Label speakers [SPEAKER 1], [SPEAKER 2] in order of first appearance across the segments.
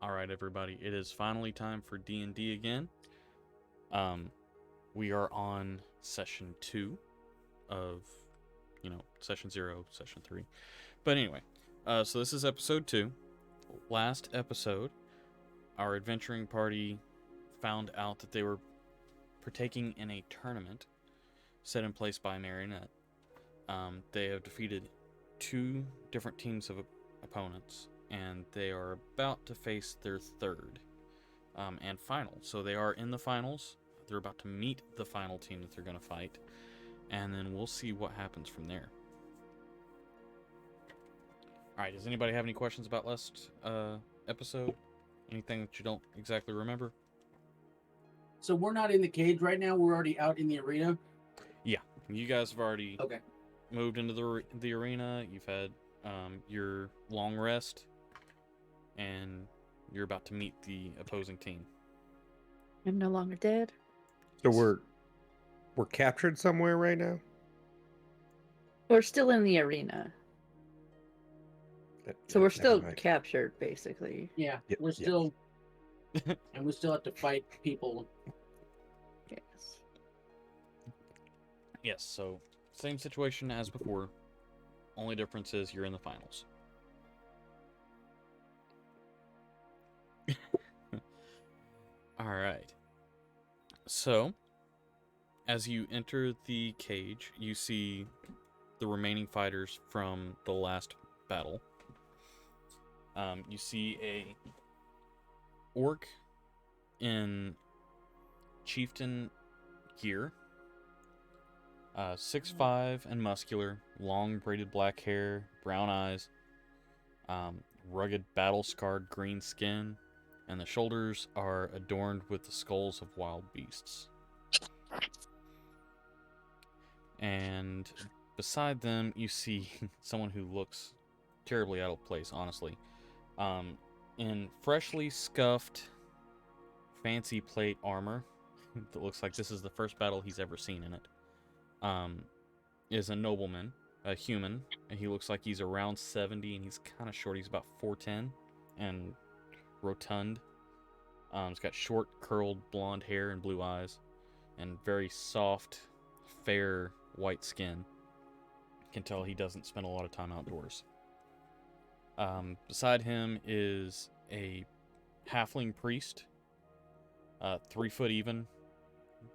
[SPEAKER 1] All right, everybody. It is finally time for D&D again. We are on session 2 of, session 0, session 3. But anyway, so this is episode 2. Last episode, our adventuring party found out that they were partaking in a tournament set in place by Marionette. They have defeated 2 different teams of opponents, and they are about to face their third and final. So they are in the finals. They're about to meet the final team that they're going to fight, and then we'll see what happens from there. Alright, does anybody have any questions about last episode? Anything that you don't exactly remember?
[SPEAKER 2] So we're not in the cage right now. We're already out in the arena.
[SPEAKER 1] Yeah, you guys have already
[SPEAKER 2] Okay.
[SPEAKER 1] moved into the arena. You've had your long rest, and you're about to meet the opposing team.
[SPEAKER 3] I'm no longer dead.
[SPEAKER 4] So we're captured somewhere right now?
[SPEAKER 3] We're still in the arena. So we're still captured, basically.
[SPEAKER 2] Yeah,
[SPEAKER 4] Yep,
[SPEAKER 2] we're still, and we still have to fight people.
[SPEAKER 3] Yes.
[SPEAKER 1] Yes, so same situation as before. Only difference is you're in the finals. Alright. So, as you enter the cage, you see the remaining fighters from the last battle. You see a orc in chieftain gear. 6'5" and muscular, long braided black hair, brown eyes, rugged battle-scarred green skin, and the shoulders are adorned with the skulls of wild beasts. And beside them, you see someone who looks terribly out of place, honestly. In freshly scuffed, fancy plate armor that looks like this is the first battle he's ever seen in it. Is a nobleman, a human, and he looks like he's around 70, and he's kind of short. He's about 4'10", and rotund. He's got short, curled blonde hair and blue eyes, and very soft, fair, white skin. You can tell he doesn't spend a lot of time outdoors. Beside him is a halfling priest, 3 foot even,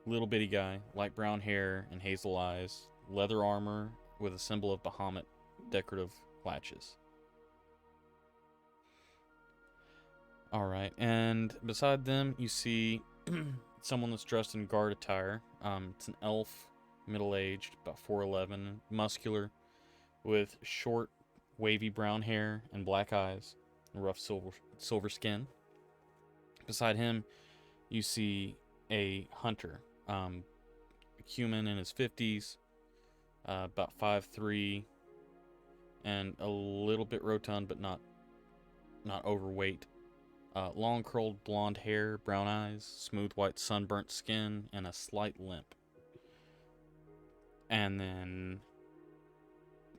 [SPEAKER 1] little bitty guy, light brown hair and hazel eyes, leather armor with a symbol of Bahamut decorative latches. Alright, and beside them you see someone that's dressed in guard attire. It's an elf, middle-aged, about 4'11", muscular, with short, wavy brown hair and black eyes, and rough silver skin. Beside him you see a hunter, a human in his 50s, about 5'3", and a little bit rotund, but not overweight. Long curled blonde hair, brown eyes, smooth white sunburnt skin, and a slight limp. And then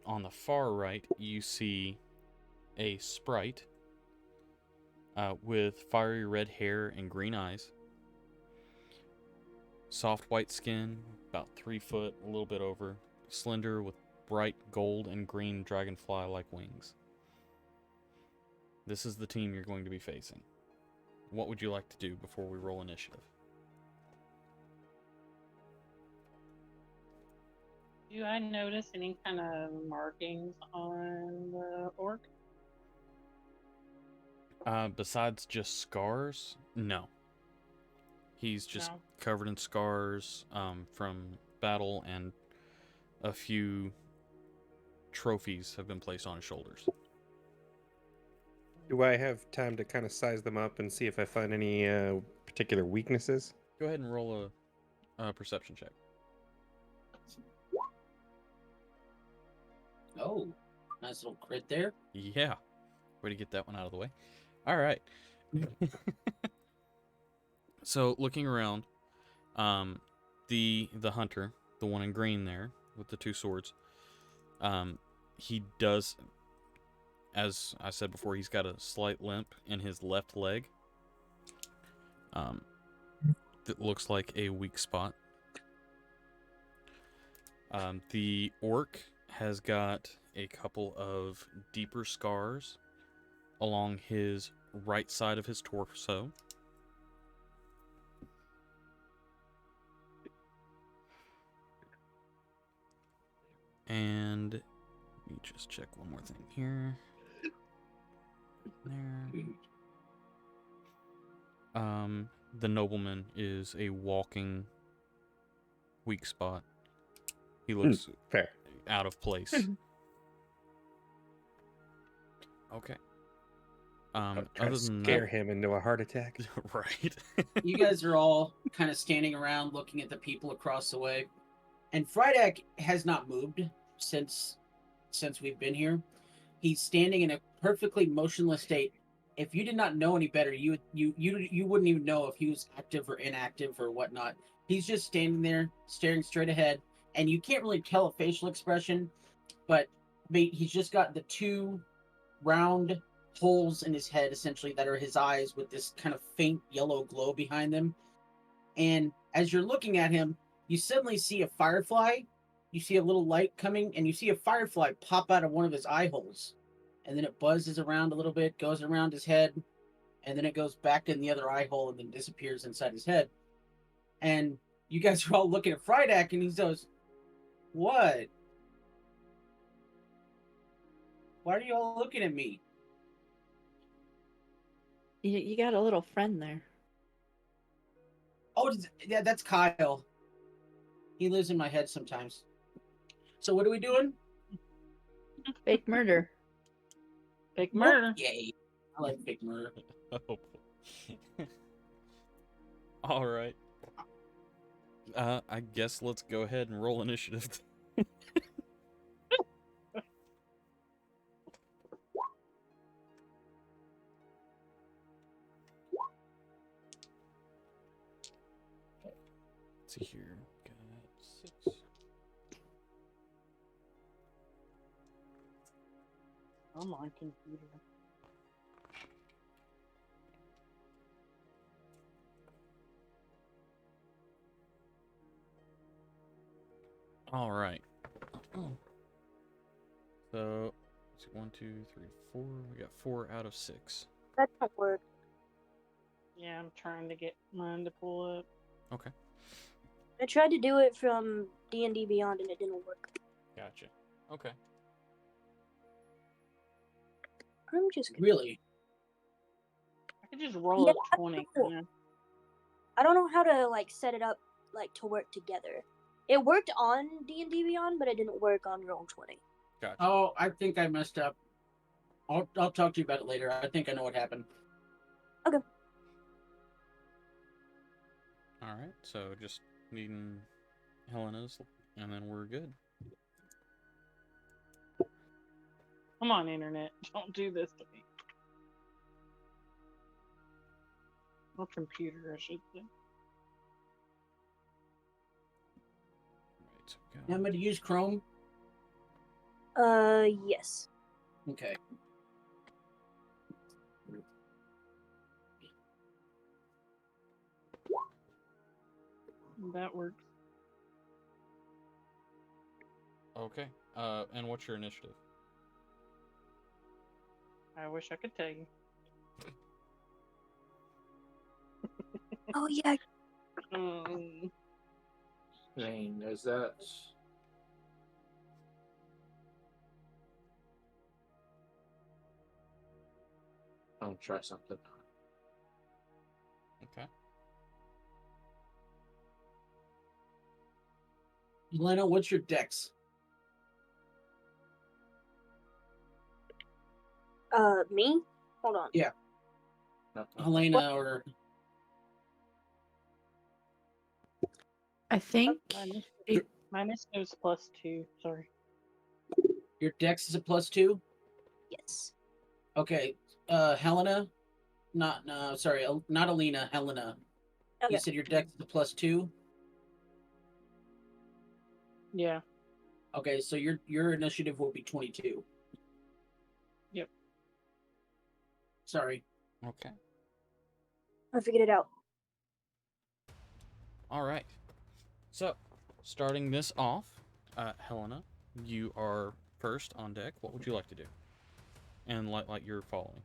[SPEAKER 1] on the far right, you see a sprite with fiery red hair and green eyes. Soft white skin, about 3 foot, a little bit over. Slender with bright gold and green dragonfly-like wings. This is the team you're going to be facing. What would you like to do before we roll initiative?
[SPEAKER 5] Do I notice any kind of markings on the orc?
[SPEAKER 1] Besides just scars, no. He's just
[SPEAKER 5] No.
[SPEAKER 1] covered in scars from battle, and a few trophies have been placed on his shoulders.
[SPEAKER 4] Do I have time to kind of size them up and see if I find any particular weaknesses?
[SPEAKER 1] Go ahead and roll a perception check.
[SPEAKER 2] Oh, nice little crit there.
[SPEAKER 1] Yeah. Way to get that one out of the way. All right. So, looking around, the hunter, the one in green there with the 2 swords, he does as I said before, he's got a slight limp in his left leg. That looks like a weak spot. The orc has got a couple of deeper scars along his right side of his torso. And let me just check one more thing here. There. The nobleman is a walking weak spot. He looks
[SPEAKER 4] Fair.
[SPEAKER 1] out of place. Okay.
[SPEAKER 4] Try
[SPEAKER 1] Other
[SPEAKER 4] to
[SPEAKER 1] than
[SPEAKER 4] scare
[SPEAKER 1] that,
[SPEAKER 4] him into a heart attack.
[SPEAKER 1] right?
[SPEAKER 2] You guys are all kind of standing around looking at the people across the way. And Friedak has not moved since we've been here. He's standing in a perfectly motionless state. If you did not know any better, you wouldn't even know if he was active or inactive or whatnot. He's just standing there, staring straight ahead, and you can't really tell a facial expression, but he's just got the two round holes in his head, essentially, that are his eyes with this kind of faint yellow glow behind them. And as you're looking at him, you suddenly see a firefly. You see a little light coming, and you see a firefly pop out of one of his eye holes. And then it buzzes around a little bit, goes around his head, and then it goes back in the other eye hole and then disappears inside his head. And you guys are all looking at Friedak, and he goes, "What? Why are you all looking at me?"
[SPEAKER 3] You got a little friend there.
[SPEAKER 2] Oh, yeah, that's Kyle. He lives in my head sometimes. So what are we doing?
[SPEAKER 3] Fake murder.
[SPEAKER 5] Big murder.
[SPEAKER 2] Yay. I like fake murder.
[SPEAKER 1] Oh. All right. I guess let's go ahead and roll initiative. Let's see here. Got 6.
[SPEAKER 5] I'm on computer.
[SPEAKER 1] All right. So, let's see, 1, 2, 3, 4. We got 4 out of 6.
[SPEAKER 6] That don't work.
[SPEAKER 5] Yeah, I'm trying to get mine to pull up.
[SPEAKER 1] Okay.
[SPEAKER 6] I tried to do it from D&D Beyond and it didn't work.
[SPEAKER 1] Gotcha. Okay.
[SPEAKER 6] I'm just
[SPEAKER 2] Really?
[SPEAKER 5] I could just roll
[SPEAKER 6] Yeah,
[SPEAKER 5] a 20. Yeah.
[SPEAKER 6] I don't know how to like set it up like to work together. It worked on D&D Beyond, but it didn't work on Roll20.
[SPEAKER 1] Gotcha.
[SPEAKER 2] Oh, I think I messed up. I'll talk to you about it later. I think I know what happened.
[SPEAKER 6] Okay.
[SPEAKER 1] All right. So just needing Helena's, and then we're good.
[SPEAKER 5] Come on, internet. Don't do this to me. Or computer, I should say.
[SPEAKER 1] Right. So we
[SPEAKER 2] Now I'm
[SPEAKER 1] got
[SPEAKER 2] going to use Chrome.
[SPEAKER 6] Yes.
[SPEAKER 2] Okay.
[SPEAKER 5] That works.
[SPEAKER 1] Okay. And what's your initiative?
[SPEAKER 5] I wish I could tell you.
[SPEAKER 6] Oh yeah.
[SPEAKER 2] Zane, is that... I'll try something.
[SPEAKER 1] Okay.
[SPEAKER 2] Elena, what's your dex?
[SPEAKER 6] Me? Hold on.
[SPEAKER 2] Yeah. Helena or...
[SPEAKER 3] I think
[SPEAKER 5] My initiative's +2. Sorry.
[SPEAKER 2] Your dex is a +2?
[SPEAKER 6] Yes.
[SPEAKER 2] Okay. Helena? Not Alina, Helena.
[SPEAKER 6] Okay.
[SPEAKER 2] You said your dex is a +2?
[SPEAKER 5] Yeah.
[SPEAKER 2] Okay, so your initiative will be 22.
[SPEAKER 5] Yep.
[SPEAKER 2] Sorry.
[SPEAKER 1] Okay.
[SPEAKER 6] I figured it out.
[SPEAKER 1] All right. So, starting this off, Helena, you are first on deck. What would you like to do? And like you're following.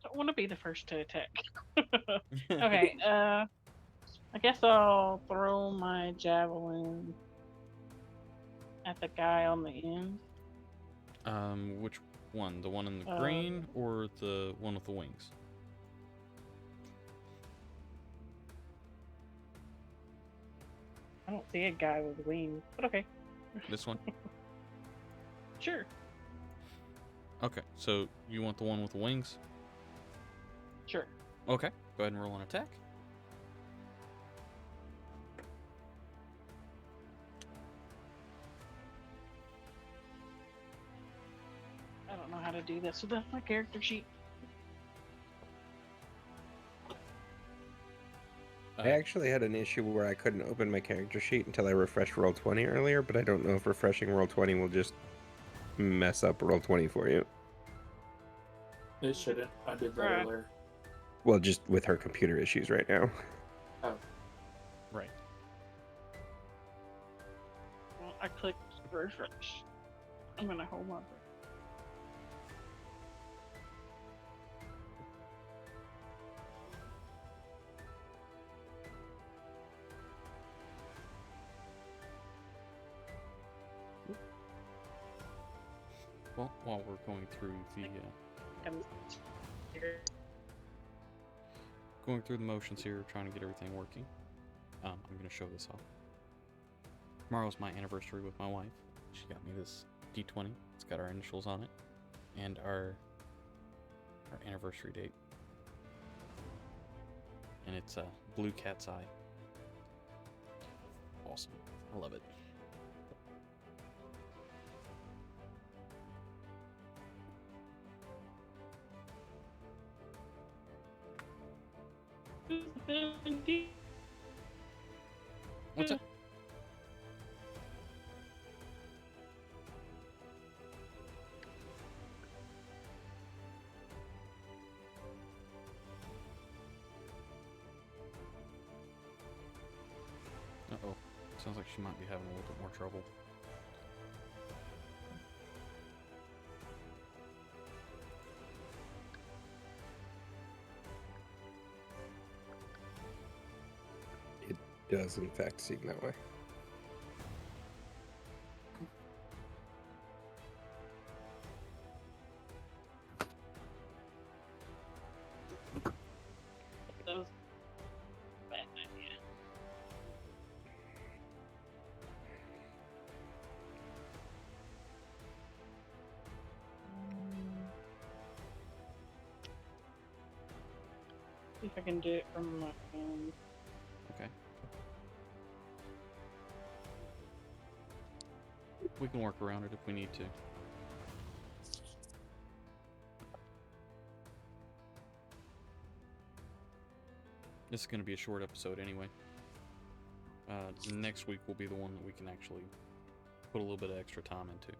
[SPEAKER 5] I want to be the first to attack. Okay, I guess I'll throw my javelin at the guy on the end.
[SPEAKER 1] Which one? The one in the
[SPEAKER 5] Um,
[SPEAKER 1] green or the one with the wings?
[SPEAKER 5] I don't see a guy with wings, but okay.
[SPEAKER 1] This one?
[SPEAKER 5] Sure.
[SPEAKER 1] Okay, so you want the one with the wings?
[SPEAKER 5] Sure.
[SPEAKER 1] Okay, go ahead and roll an attack.
[SPEAKER 5] I don't know how to do this without my character sheet.
[SPEAKER 4] I actually had an issue where I couldn't open my character sheet until I refreshed Roll20 earlier, but I don't know if refreshing Roll20 will just mess up Roll20 for you.
[SPEAKER 7] It shouldn't. I did that
[SPEAKER 5] Right.
[SPEAKER 7] earlier.
[SPEAKER 4] Well, just with her computer issues right now.
[SPEAKER 7] Oh,
[SPEAKER 1] Right.
[SPEAKER 5] Well, I clicked refresh. I'm gonna hold my breath.
[SPEAKER 1] Well, while we're going through the
[SPEAKER 5] I'm
[SPEAKER 1] motions here, trying to get everything working, I'm gonna show this off. Tomorrow's my anniversary with my wife. She got me this D20. It's got our initials on it and our anniversary date. And it's a blue cat's eye. Awesome. I love it. What's that? Uh-oh. Sounds like she might be having a little bit more trouble.
[SPEAKER 4] It does, in fact, seem that way.
[SPEAKER 5] That was a bad idea. See if I can do it from my phone.
[SPEAKER 1] Okay. We can work around it if we need to. This is going to be a short episode anyway. Next week will be the one that we can actually put a little bit of extra time into.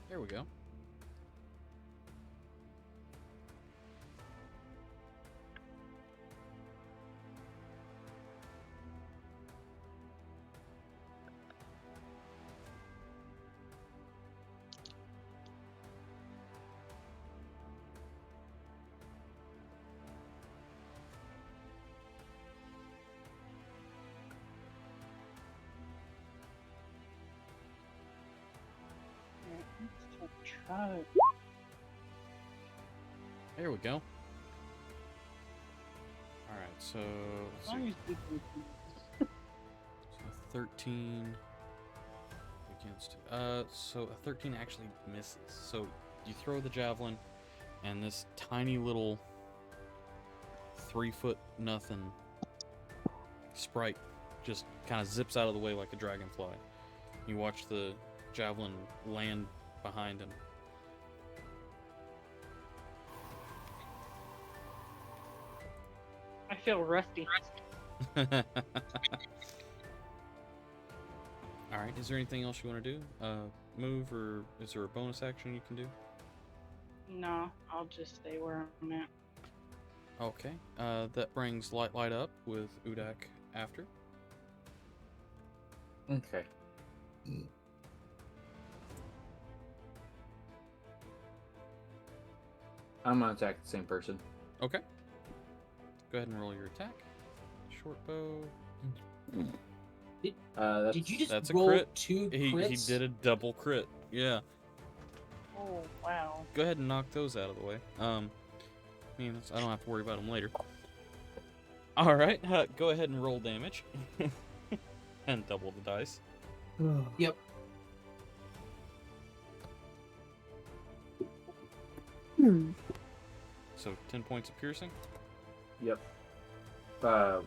[SPEAKER 1] There we go.
[SPEAKER 5] got it.
[SPEAKER 1] There we go. Alright, so, let's
[SPEAKER 5] As long
[SPEAKER 1] see.
[SPEAKER 5] as you can-
[SPEAKER 1] So 13 against so a 13 actually misses. So you throw the javelin and this tiny little 3-foot nothing sprite just kind of zips out of the way like a dragonfly. You watch the javelin land behind him.
[SPEAKER 5] I feel rusty.
[SPEAKER 1] Alright, is there anything else you want to do? Move, or is there a bonus action you can do?
[SPEAKER 5] No, I'll just stay where I'm at.
[SPEAKER 1] Okay, that brings Light up with Udak after.
[SPEAKER 7] Okay. I'm gonna attack the same person.
[SPEAKER 1] Okay. Go ahead and roll your attack. Short bow.
[SPEAKER 7] That's,
[SPEAKER 2] Did you just
[SPEAKER 1] That's a
[SPEAKER 2] roll
[SPEAKER 1] crit.
[SPEAKER 2] 2
[SPEAKER 1] He
[SPEAKER 2] crits?
[SPEAKER 1] did a double crit. Yeah.
[SPEAKER 5] Oh, wow.
[SPEAKER 1] Go ahead and knock those out of the way. I don't have to worry about them later. All right. Go ahead and roll damage. And double the dice.
[SPEAKER 2] Yep.
[SPEAKER 3] Hmm.
[SPEAKER 1] So 10 points of piercing.
[SPEAKER 7] Yep. Well,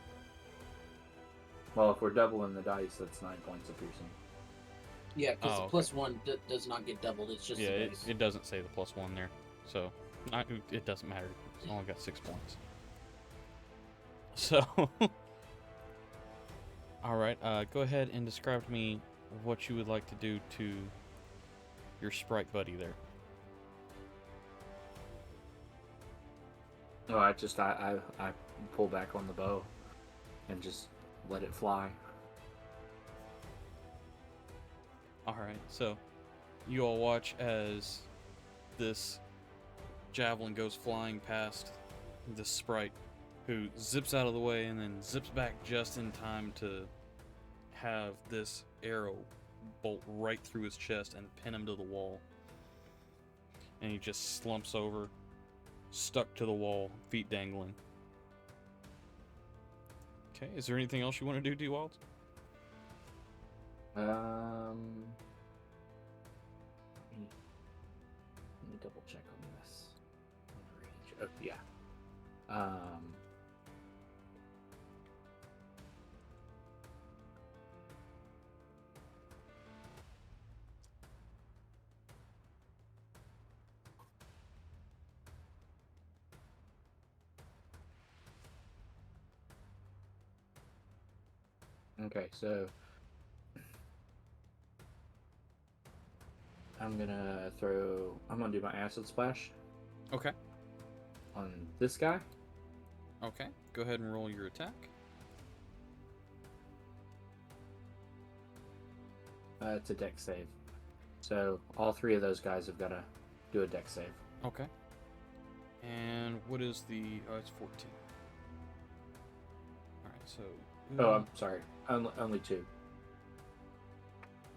[SPEAKER 7] if we're doubling the dice, that's 9 points of piercing.
[SPEAKER 2] Yeah, because
[SPEAKER 1] Oh,
[SPEAKER 2] the
[SPEAKER 1] okay.
[SPEAKER 2] plus 1 does not get doubled. It's just
[SPEAKER 1] Yeah,
[SPEAKER 2] the
[SPEAKER 1] it,
[SPEAKER 2] base.
[SPEAKER 1] it doesn't say the +1 there. So it doesn't matter. It's only got 6 points. So, all right. Go ahead and describe to me what you would like to do to your sprite buddy there.
[SPEAKER 7] Oh, I pull back on the bow and just let it fly.
[SPEAKER 1] All right. So, you all watch as this javelin goes flying past this sprite, who zips out of the way and then zips back just in time to have this arrow bolt right through his chest and pin him to the wall. And he just slumps over, stuck to the wall, feet dangling. Okay, is there anything else you want to do, D-Wild?
[SPEAKER 7] Let me double check on this. On the range. Oh, yeah. Okay, so I'm gonna do my acid splash
[SPEAKER 1] Okay.
[SPEAKER 7] on this guy.
[SPEAKER 1] Okay, go ahead and roll your attack.
[SPEAKER 7] It's a dex save. So all 3 of those guys have got to do a dex save.
[SPEAKER 1] Okay. And what is the... Oh, it's 14. Alright, so...
[SPEAKER 7] Oh, I'm sorry. Only 2.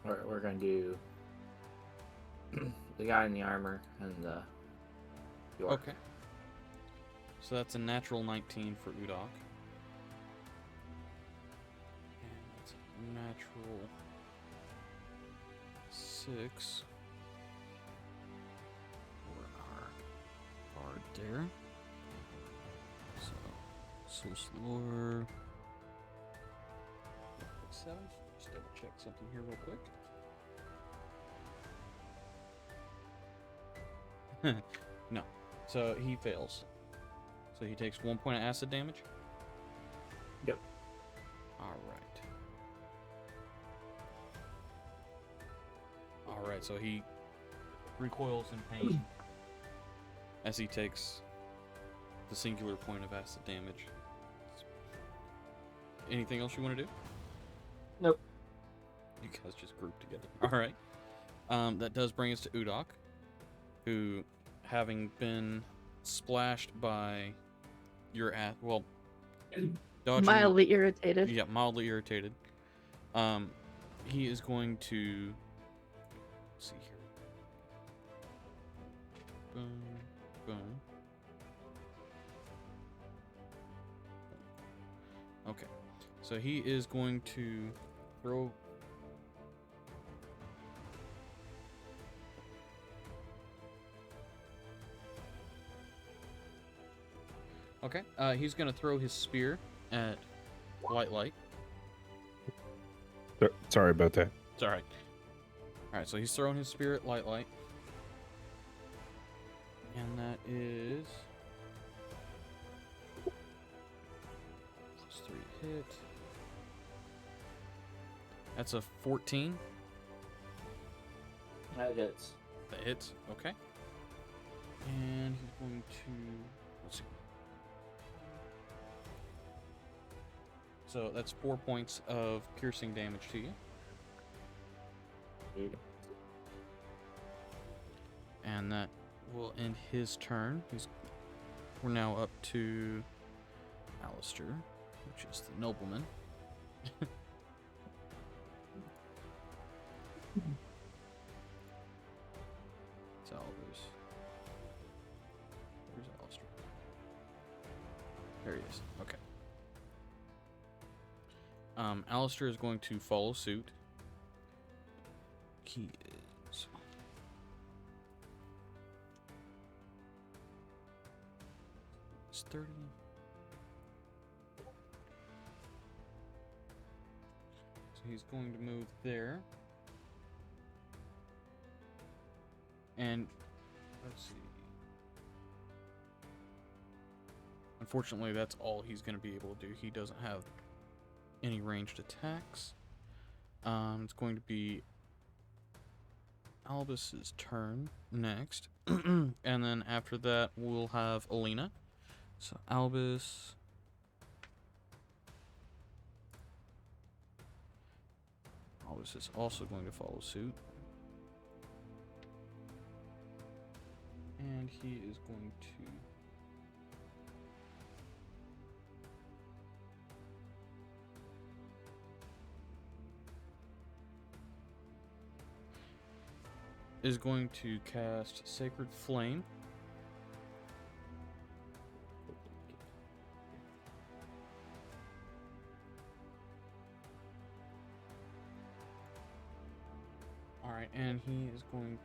[SPEAKER 7] We're going to do the guy in the armor and the orc.
[SPEAKER 1] Okay. So that's a natural 19 for Udok. And that's a natural 6 for our bard there. So slower. 7. Just double check something here real quick. No. So he fails. So he takes 1 point of acid damage?
[SPEAKER 7] Yep.
[SPEAKER 1] Alright. Alright, so he recoils in pain as he takes the singular point of acid damage. Anything else you want to do?
[SPEAKER 7] Nope.
[SPEAKER 1] You guys just grouped together. Alright. That does bring us to Udok, who, having been splashed by your dodging,
[SPEAKER 3] Mildly irritated.
[SPEAKER 1] yeah, mildly irritated. He is going to, let's see here. Boom. Boom. Okay. So he is going to throw. Okay. He's going to throw his spear at Light.
[SPEAKER 4] Sorry about that.
[SPEAKER 1] It's all right. All right. So he's throwing his spear at Light. And that is +3 hit. That's a 14.
[SPEAKER 7] That hits.
[SPEAKER 1] That hits. Okay. And he's going to. Let's see. So that's 4 points of piercing damage to you. And that will end his turn. We're now up to Alistair, which is the nobleman. Salvers. Where's Alistair? There he is. Okay. Alistair is going to follow suit. He is. It's 30. So he's going to move there. And let's see. Unfortunately, that's all he's going to be able to do. He doesn't have any ranged attacks. It's going to be Albus's turn next. And then after that, we'll have Alina. So Albus. Albus is also going to follow suit. And he is going to cast Sacred Flame. Alright, and he is going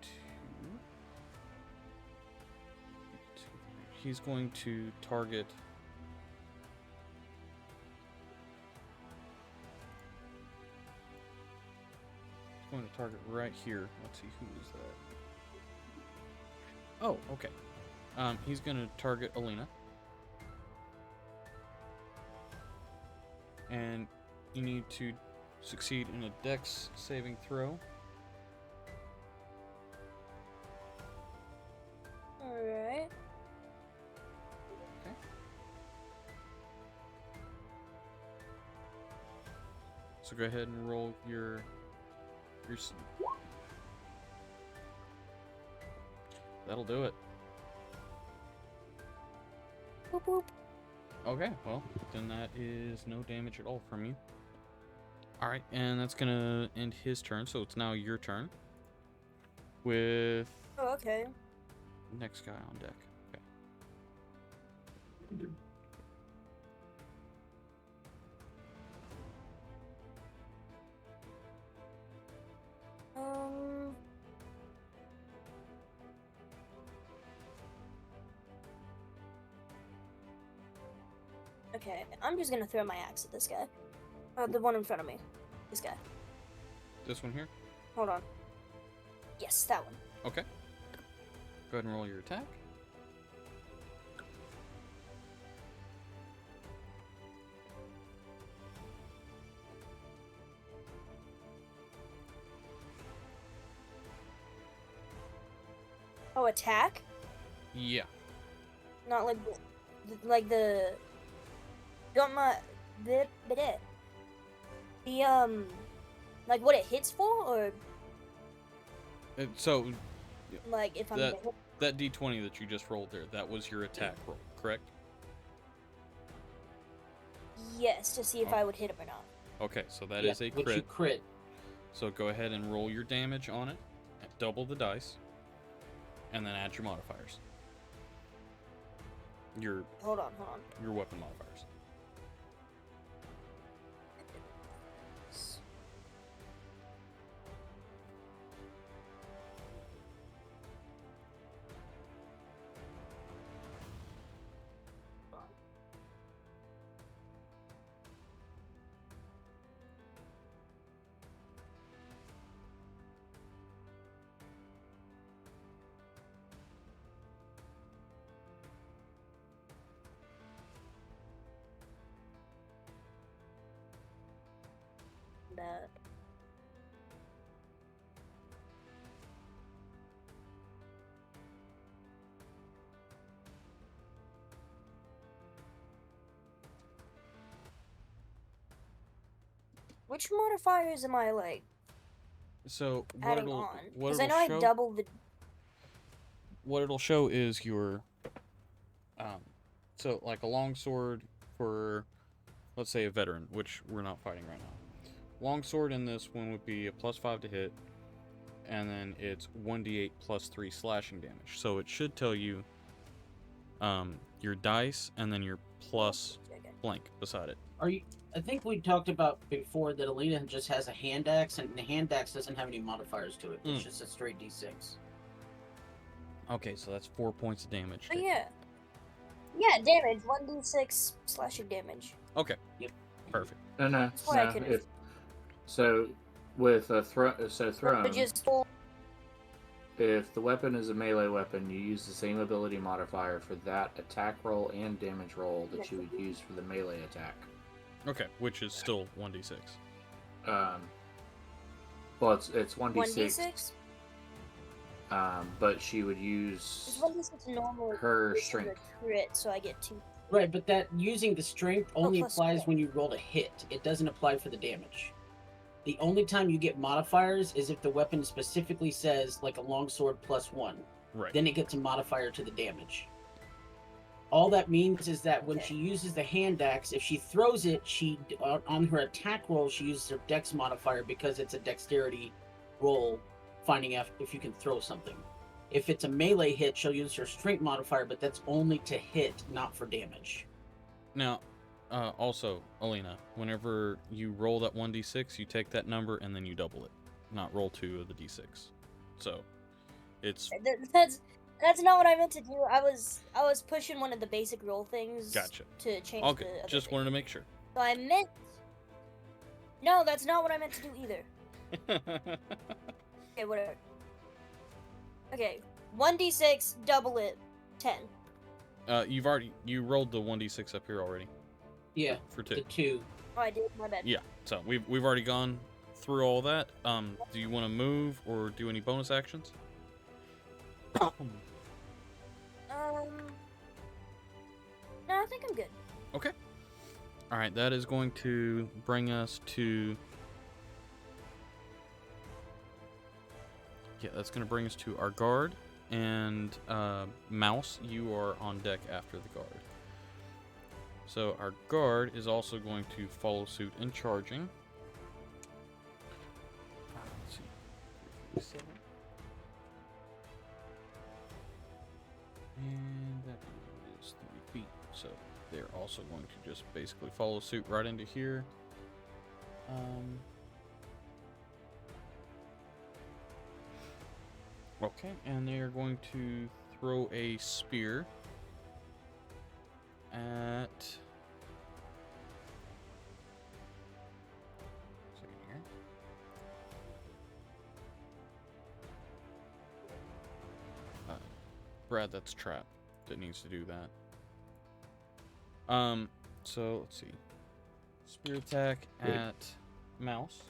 [SPEAKER 1] to target right here. Let's see, who is that? Oh, okay. He's going to target Alina. And you need to succeed in a dex saving throw.
[SPEAKER 6] Alright.
[SPEAKER 1] Okay. So go ahead and roll your That'll do it.
[SPEAKER 6] Boop, boop.
[SPEAKER 1] Okay, well, then that is no damage at all from you. Alright, and that's gonna end his turn, so it's now your turn. With
[SPEAKER 6] Oh, okay.
[SPEAKER 1] next guy on deck. Okay.
[SPEAKER 6] Okay, I'm just gonna throw my axe at this guy. The one in front of me. This guy.
[SPEAKER 1] This one here?
[SPEAKER 6] Hold on. Yes, that one.
[SPEAKER 1] Okay. Go ahead and roll your attack.
[SPEAKER 6] Oh, attack?
[SPEAKER 1] Yeah.
[SPEAKER 6] Not like the don't my the like what it hits for, or
[SPEAKER 1] So
[SPEAKER 6] like if I'm
[SPEAKER 1] that
[SPEAKER 6] gonna hit?
[SPEAKER 1] that d20 that you just rolled there, that was your attack roll, correct?
[SPEAKER 6] Yes, to see if
[SPEAKER 1] Oh.
[SPEAKER 6] I would hit him or not.
[SPEAKER 1] Okay, so that is a
[SPEAKER 2] which
[SPEAKER 1] crit.
[SPEAKER 2] you crit.
[SPEAKER 1] So go ahead and roll your damage on it at double the dice. and then add your modifiers. Your
[SPEAKER 6] Hold on.
[SPEAKER 1] weapon modifiers.
[SPEAKER 6] That. Which modifiers am I like
[SPEAKER 1] So
[SPEAKER 6] adding on?
[SPEAKER 1] what
[SPEAKER 6] Because I
[SPEAKER 1] it'll
[SPEAKER 6] know
[SPEAKER 1] show,
[SPEAKER 6] I doubled the.
[SPEAKER 1] what it'll show is your so like a longsword for, let's say, a veteran, which we're not fighting right now. Longsword in this one would be a +5 to hit, and then it's 1d8 +3 slashing damage. So it should tell you your dice and then your plus blank beside it.
[SPEAKER 2] I think we talked about before that Alina just has a hand axe, and the hand axe doesn't have any modifiers to it. It's just a straight d6.
[SPEAKER 1] Okay, so that's 4 points of damage.
[SPEAKER 6] Oh yeah. Yeah, damage. 1d6 slashing damage.
[SPEAKER 1] Okay.
[SPEAKER 2] Yep.
[SPEAKER 1] Perfect.
[SPEAKER 7] No.
[SPEAKER 6] why I couldn't-
[SPEAKER 7] So with a thrown,
[SPEAKER 6] But just
[SPEAKER 7] if the weapon is a melee weapon, you use the same ability modifier for that attack roll and damage roll that you would use for the melee attack.
[SPEAKER 1] Okay, which is still 1d6.
[SPEAKER 7] Well, it's 1d6.
[SPEAKER 6] 1d6.
[SPEAKER 7] But she would
[SPEAKER 6] It's
[SPEAKER 7] use
[SPEAKER 6] 1d6 normal.
[SPEAKER 7] her
[SPEAKER 6] This is a
[SPEAKER 7] strength.
[SPEAKER 6] Crit, so I get 2.
[SPEAKER 2] Right, but that using the strength only
[SPEAKER 6] plus
[SPEAKER 2] applies
[SPEAKER 6] 4.
[SPEAKER 2] when you roll a hit. It doesn't apply for the damage. The only time you get modifiers is if the weapon specifically says like a longsword +1.
[SPEAKER 1] Right.
[SPEAKER 2] Then it gets a modifier to the damage. All that means is that when
[SPEAKER 6] Okay.
[SPEAKER 2] she uses the hand axe, if she throws it, she on her attack roll she uses her dex modifier because it's a dexterity roll, finding out if you can throw something. If it's a melee hit, she'll use her strength modifier, but that's only to hit, not for damage.
[SPEAKER 1] Now, also, Alina, whenever you roll that 1d6, you take that number and then you double it, not roll 2 of the d6. So, it's
[SPEAKER 6] That's not what I meant to do. I was pushing one of the basic roll things.
[SPEAKER 1] Gotcha.
[SPEAKER 6] To change
[SPEAKER 1] Okay.
[SPEAKER 6] the other
[SPEAKER 1] Just
[SPEAKER 6] thing.
[SPEAKER 1] wanted to make sure.
[SPEAKER 6] So I meant. No, that's not what I meant to do either. Okay, whatever. Okay, 1d6, double it, 10.
[SPEAKER 1] You rolled the 1d6 up here already
[SPEAKER 2] Yeah,
[SPEAKER 1] for
[SPEAKER 2] the
[SPEAKER 1] 2.
[SPEAKER 2] 2.
[SPEAKER 6] Oh, I did. My bad.
[SPEAKER 1] Yeah. So we've already gone through all that. Do you want to move or do any bonus actions?
[SPEAKER 6] No, I think I'm good.
[SPEAKER 1] Okay. All right, that is going to bring us to. Yeah, that's going to bring us to our guard and Mouse. You are on deck after the guard. So our guard is also going to follow suit in charging. Let's see. 37. And that is 30 feet. So they're also going to just basically follow suit right into here. Okay, and they are going to throw a spear at. Second here. Brad, that's trap that needs to do that. So let's see. Spear attack at Mouse.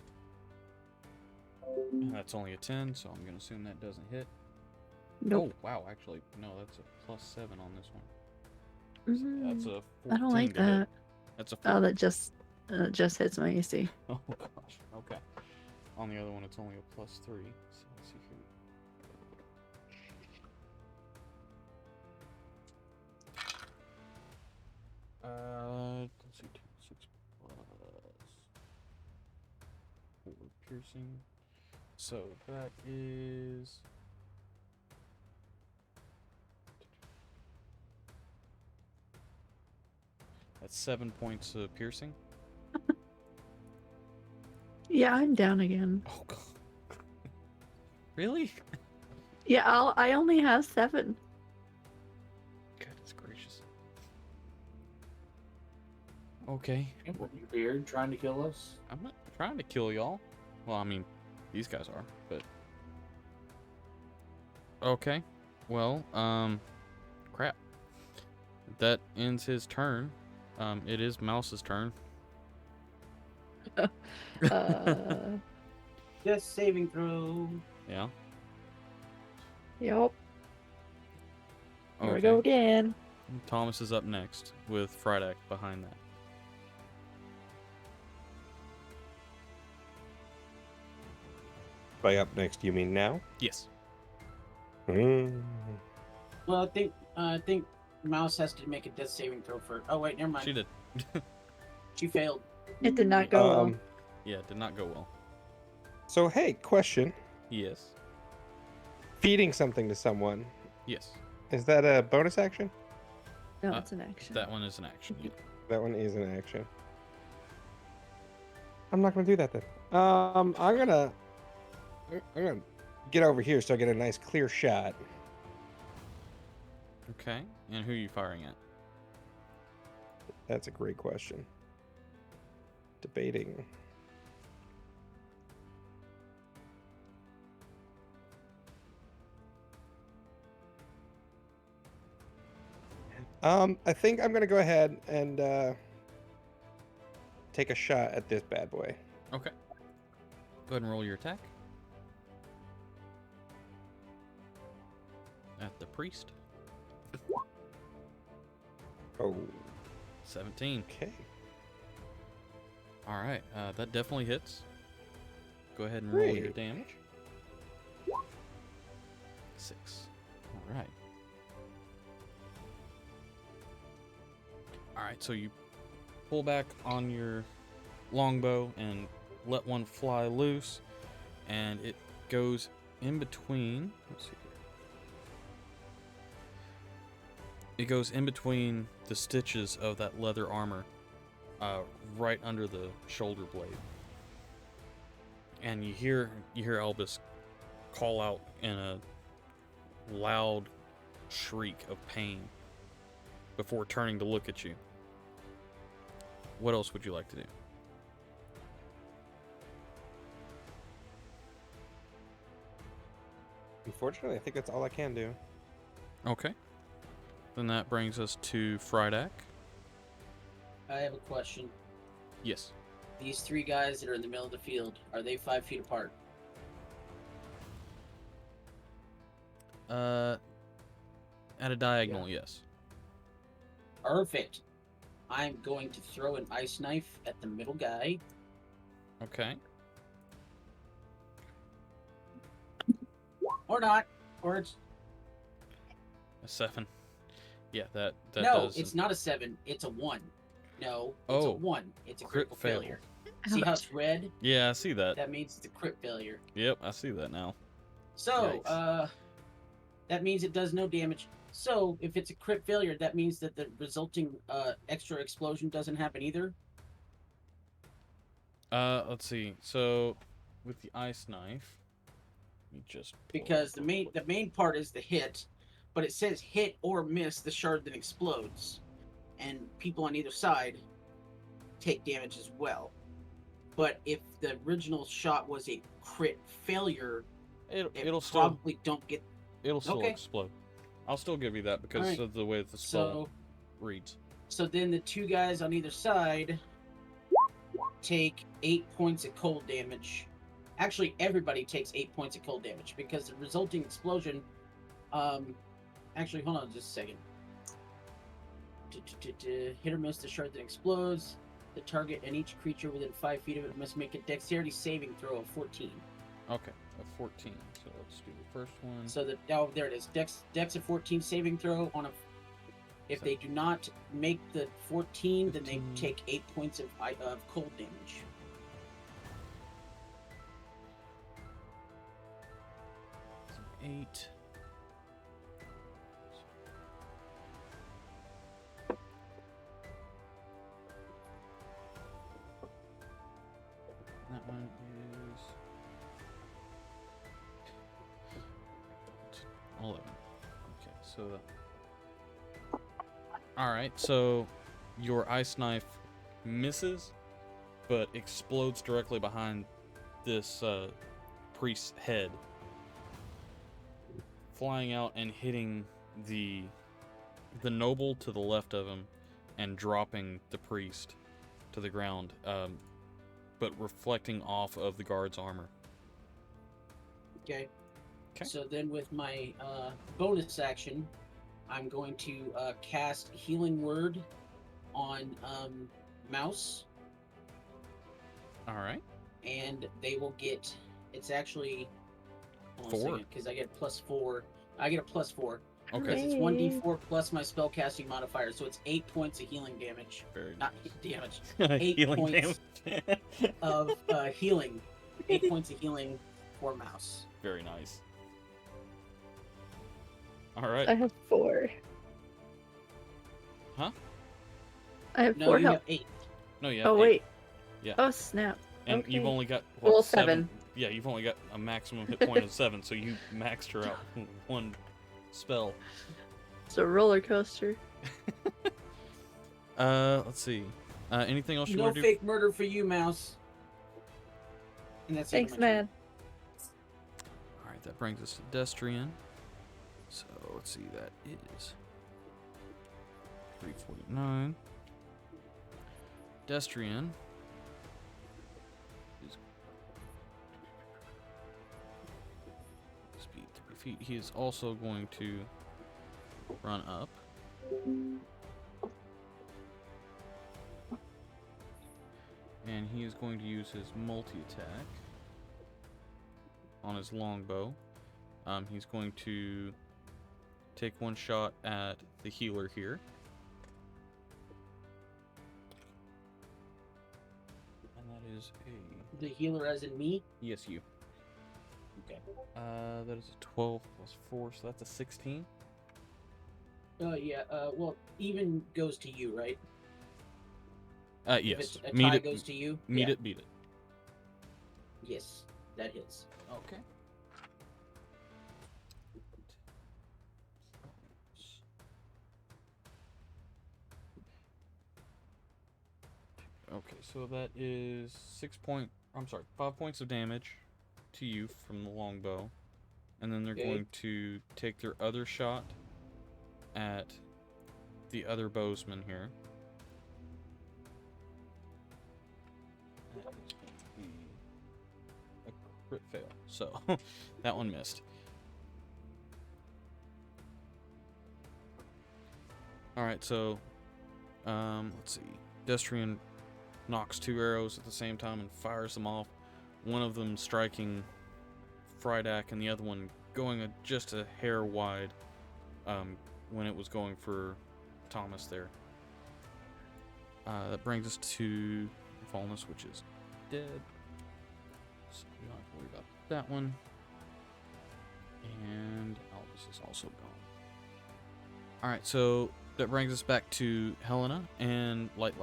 [SPEAKER 1] And that's only a 10, so I'm gonna assume that doesn't hit.
[SPEAKER 3] Nope.
[SPEAKER 1] Oh wow, actually no, that's a +7 on this one.
[SPEAKER 3] Mm,
[SPEAKER 1] That's a 14
[SPEAKER 3] I don't like
[SPEAKER 1] to hit.
[SPEAKER 3] that.
[SPEAKER 1] That's a
[SPEAKER 3] Oh, that just hits my AC.
[SPEAKER 1] Oh gosh. Okay. On the other one, it's only a +3. So let's see here. Let's see, 6 plus 4 piercing. So that is That's 7 points of piercing.
[SPEAKER 3] Yeah, I'm down again.
[SPEAKER 1] Oh god. Really?
[SPEAKER 3] Yeah, I only have 7.
[SPEAKER 1] Goodness gracious. Okay.
[SPEAKER 7] Your beard trying to kill us?
[SPEAKER 1] I'm not trying to kill y'all. Well, I mean, these guys are, but... Okay. Well, crap. That ends his turn. It is Mouse's turn.
[SPEAKER 2] Death saving throw.
[SPEAKER 1] Yeah.
[SPEAKER 3] Yup. Here we
[SPEAKER 1] Okay.
[SPEAKER 3] go again.
[SPEAKER 1] Thomas is up next with Frydek behind that.
[SPEAKER 4] By up next, you mean now?
[SPEAKER 1] Yes.
[SPEAKER 4] Mm.
[SPEAKER 2] Well, I think Mouse has to make a death saving throw for. Oh wait, never mind.
[SPEAKER 1] She did.
[SPEAKER 2] She failed.
[SPEAKER 3] It did not go well.
[SPEAKER 1] Yeah, it did not go well.
[SPEAKER 4] So, hey, question.
[SPEAKER 1] Yes.
[SPEAKER 4] Feeding something to someone,
[SPEAKER 1] Yes.
[SPEAKER 4] is that a bonus action?
[SPEAKER 3] No, it's an action.
[SPEAKER 1] That one is an action. Yeah.
[SPEAKER 4] That one is an action. I'm not going to do that then. I'm gonna get over here so I get a nice clear shot.
[SPEAKER 1] Okay. And who are you firing at?
[SPEAKER 4] That's a great question. Debating. I think I'm gonna go ahead and take a shot at this bad boy.
[SPEAKER 1] Okay. Go ahead and roll your attack. At the priest.
[SPEAKER 4] Oh,
[SPEAKER 1] 17.
[SPEAKER 4] okay.
[SPEAKER 1] All right. That definitely hits. Go ahead and roll your
[SPEAKER 4] Great.
[SPEAKER 1] damage. 6. All right. All right. So you pull back on your longbow and let one fly loose, and it goes in between. Let's see here. It goes in between the stitches of that leather armor, right under the shoulder blade. And you hear Elvis call out in a loud shriek of pain before turning to look at you. What else would you like to do?
[SPEAKER 4] Unfortunately, I think that's all I can do.
[SPEAKER 1] Okay. Then that brings us to Frydek.
[SPEAKER 2] I have a question.
[SPEAKER 1] Yes.
[SPEAKER 2] These 3 guys that are in the middle of the field, are they 5 feet apart?
[SPEAKER 1] At a diagonal, yes.
[SPEAKER 2] Perfect. I'm going to throw an ice knife at the middle guy.
[SPEAKER 1] Okay.
[SPEAKER 2] Or not. Or it's...
[SPEAKER 1] A 7. Yeah, that
[SPEAKER 2] no,
[SPEAKER 1] does.
[SPEAKER 2] it's not a 7. It's a 1. No, it's
[SPEAKER 1] Oh.
[SPEAKER 2] a 1. It's a
[SPEAKER 1] Crit
[SPEAKER 2] critical
[SPEAKER 1] fail.
[SPEAKER 2] failure. See how it's red?
[SPEAKER 1] Yeah, I see that.
[SPEAKER 2] That means it's a crit failure.
[SPEAKER 1] Yep, I see that now.
[SPEAKER 2] So,
[SPEAKER 1] Yikes.
[SPEAKER 2] that means it does no damage. So, if it's a crit failure, that means that the resulting extra explosion doesn't happen either.
[SPEAKER 1] Let's see. So, with the ice knife, you just pull
[SPEAKER 2] Because
[SPEAKER 1] it.
[SPEAKER 2] the main part is the hit, but it says hit or miss the shard that explodes, and people on either side take damage as well. But if the original shot was a crit failure,
[SPEAKER 1] It'll still
[SPEAKER 2] probably don't get.
[SPEAKER 1] okay.
[SPEAKER 2] explode.
[SPEAKER 1] I'll still give you that because
[SPEAKER 2] Alright.
[SPEAKER 1] of the way the spell reads.
[SPEAKER 2] So then the 2 guys on either side take 8 points of cold damage. Actually, everybody takes 8 points of cold damage because the resulting explosion. Actually, hold on just a second. Hit or miss the shard that explodes. The target and each creature within 5 feet of it must make a dexterity saving throw of 14.
[SPEAKER 1] Okay, a 14. So let's do the first one.
[SPEAKER 2] So there it is. Dex of 14 saving throw on a. If they do not make the 14, then they
[SPEAKER 1] 15.
[SPEAKER 2] take 8 points of cold damage.
[SPEAKER 1] So 8. 11. Okay, so... Alright, so your ice knife misses, but explodes directly behind this priest's head, flying out and hitting the noble to the left of him and dropping the priest to the ground, but reflecting off of the guard's armor.
[SPEAKER 2] Okay.
[SPEAKER 1] Okay.
[SPEAKER 2] So then with my bonus action, I'm going to cast Healing Word on Mouse.
[SPEAKER 1] All right.
[SPEAKER 2] And they will get, it's actually,
[SPEAKER 1] 4.
[SPEAKER 2] Because I get +4. I get a +4.
[SPEAKER 1] Okay.
[SPEAKER 2] Because it's 1d4 plus my spellcasting modifier, so it's 8 points of healing damage.
[SPEAKER 1] Very
[SPEAKER 2] Not
[SPEAKER 1] nice.
[SPEAKER 2] damage. 8
[SPEAKER 1] Healing
[SPEAKER 2] points
[SPEAKER 1] damage.
[SPEAKER 2] of healing. 8 points of healing for Mouse.
[SPEAKER 1] Very nice. All right.
[SPEAKER 3] I have 4.
[SPEAKER 1] Huh?
[SPEAKER 3] I have
[SPEAKER 2] No,
[SPEAKER 3] 4
[SPEAKER 2] you
[SPEAKER 3] health.
[SPEAKER 2] have 8.
[SPEAKER 1] No, yeah.
[SPEAKER 3] Oh,
[SPEAKER 1] 8.
[SPEAKER 3] wait.
[SPEAKER 1] Yeah.
[SPEAKER 3] Oh, snap.
[SPEAKER 1] And
[SPEAKER 3] Okay.
[SPEAKER 1] you've only got
[SPEAKER 3] Well,
[SPEAKER 1] 7.
[SPEAKER 3] 7.
[SPEAKER 1] Yeah, you've only got a maximum hit point of 7, so you maxed her out with one spell.
[SPEAKER 3] It's a roller coaster.
[SPEAKER 1] Let's see. Anything else you
[SPEAKER 2] No
[SPEAKER 1] want to do?
[SPEAKER 2] fake murder for you, Mouse. And that's the end of
[SPEAKER 3] Thanks,
[SPEAKER 2] my turn.
[SPEAKER 3] man.
[SPEAKER 1] All right, that brings us to Destrian. So let's see, that is 349. Destrian is speed 3 feet. He is also going to run up. And he is going to use his multi-attack on his longbow. He's going to take one shot at the healer here. And that is a...
[SPEAKER 2] The healer as in me?
[SPEAKER 1] Yes, you.
[SPEAKER 2] Okay.
[SPEAKER 1] That is a 12 plus 4, so that's a 16.
[SPEAKER 2] Yeah, well, even goes to you, right?
[SPEAKER 1] Yes.
[SPEAKER 2] If it's a
[SPEAKER 1] Meet
[SPEAKER 2] tie
[SPEAKER 1] it,
[SPEAKER 2] goes to you?
[SPEAKER 1] meet
[SPEAKER 2] Yeah.
[SPEAKER 1] it, beat it.
[SPEAKER 2] Yes, that hits.
[SPEAKER 1] Okay. Okay, so that is 5 points of damage to you from the longbow. And then they're
[SPEAKER 2] Okay.
[SPEAKER 1] going to take their other shot at the other bowsman here. That is going to be a crit fail. So that one missed. Alright, so let's see. Destrian knocks 2 arrows at the same time and fires them off. One of them striking Frydak and the other one going just a hair wide when it was going for Thomas there. That brings us to Volnus, which is dead. So I'm not worried about that one. And Albus is also gone. Alright, so that brings us back to Helena and Light.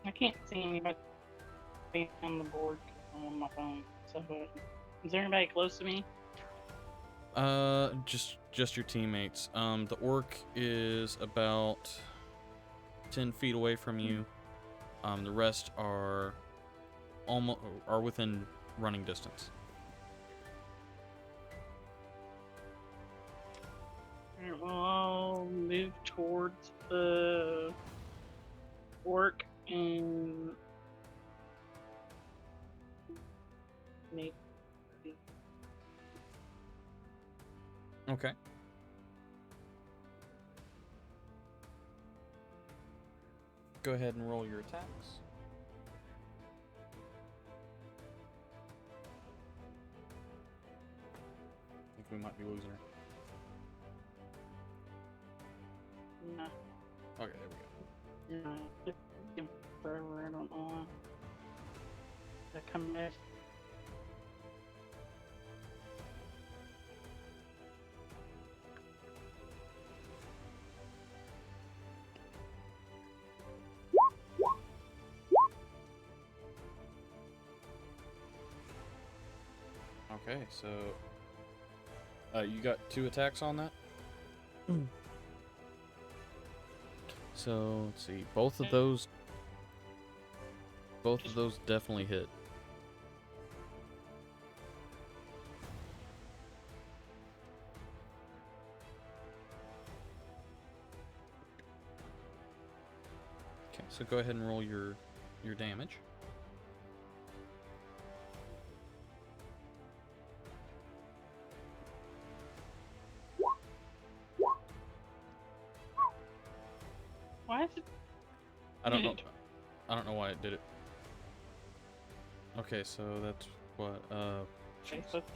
[SPEAKER 5] I can't see anybody on the board 'cause I'm on my phone. So, is there anybody close to me?
[SPEAKER 1] Just your teammates. The orc is about 10 feet away from you. The rest are within running distance.
[SPEAKER 5] Alright, well, I'll move towards the orc and maybe.
[SPEAKER 1] Okay. Go ahead and roll your attacks. I think we might be losing her.
[SPEAKER 5] No,
[SPEAKER 1] Okay, there we go.
[SPEAKER 5] no, it's been forever. I don't know why. They're coming back.
[SPEAKER 1] Okay, so you got 2 attacks on that. So let's see, both of those definitely hit. Okay, so go ahead and roll your damage.
[SPEAKER 5] Why is it?
[SPEAKER 1] I don't know. I don't know why it did it. Okay, so that's what
[SPEAKER 5] Okay,
[SPEAKER 1] jeez.
[SPEAKER 5] so it's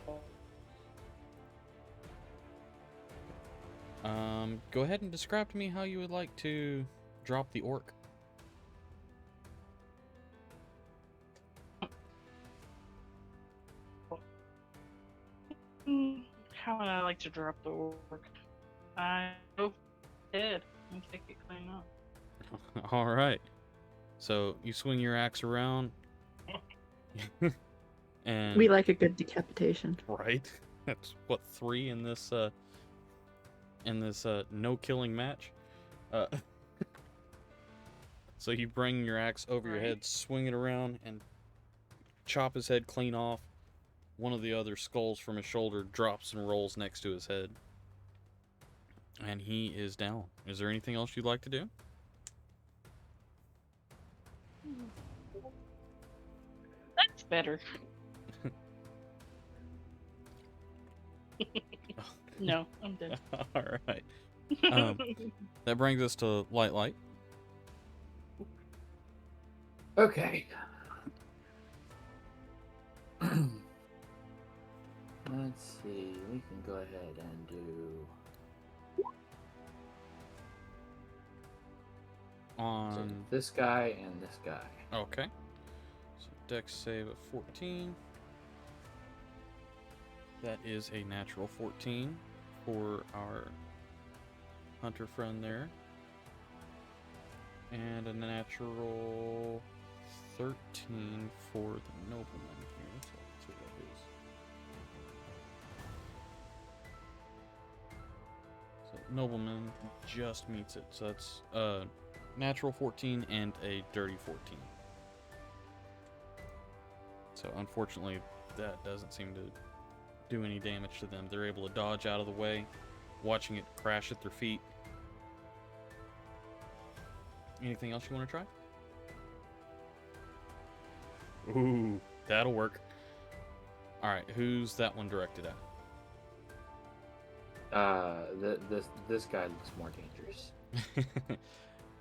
[SPEAKER 5] 12.
[SPEAKER 1] Go ahead and describe to me how you would like to drop the orc.
[SPEAKER 5] How would I like to drop the orc? I go dead and take it clean up.
[SPEAKER 1] All right. So you swing your axe around, and
[SPEAKER 3] We like a good decapitation.
[SPEAKER 1] right. That's what 3 in this no killing match. So you bring your axe over your
[SPEAKER 5] Right.
[SPEAKER 1] head, swing it around, and chop his head clean off. One of the other skulls from his shoulder drops and rolls next to his head, and he is down. Is there anything else you'd like to do?
[SPEAKER 5] That's better. No, I'm dead.
[SPEAKER 1] All right. That brings us to Light.
[SPEAKER 7] Okay. Let's see. We can go ahead and do. So
[SPEAKER 1] On
[SPEAKER 7] this guy and this guy.
[SPEAKER 1] okay. So Dex save of 14. That is a natural 14 for our hunter friend there. And a natural 13 for the nobleman here. So let's see what that is. So nobleman just meets it. So that's natural 14 and a dirty 14. So unfortunately, that doesn't seem to do any damage to them. They're able to dodge out of the way, watching it crash at their feet. Anything else you want to try? Ooh, that'll work. All right, who's that one directed at?
[SPEAKER 7] This guy looks more dangerous.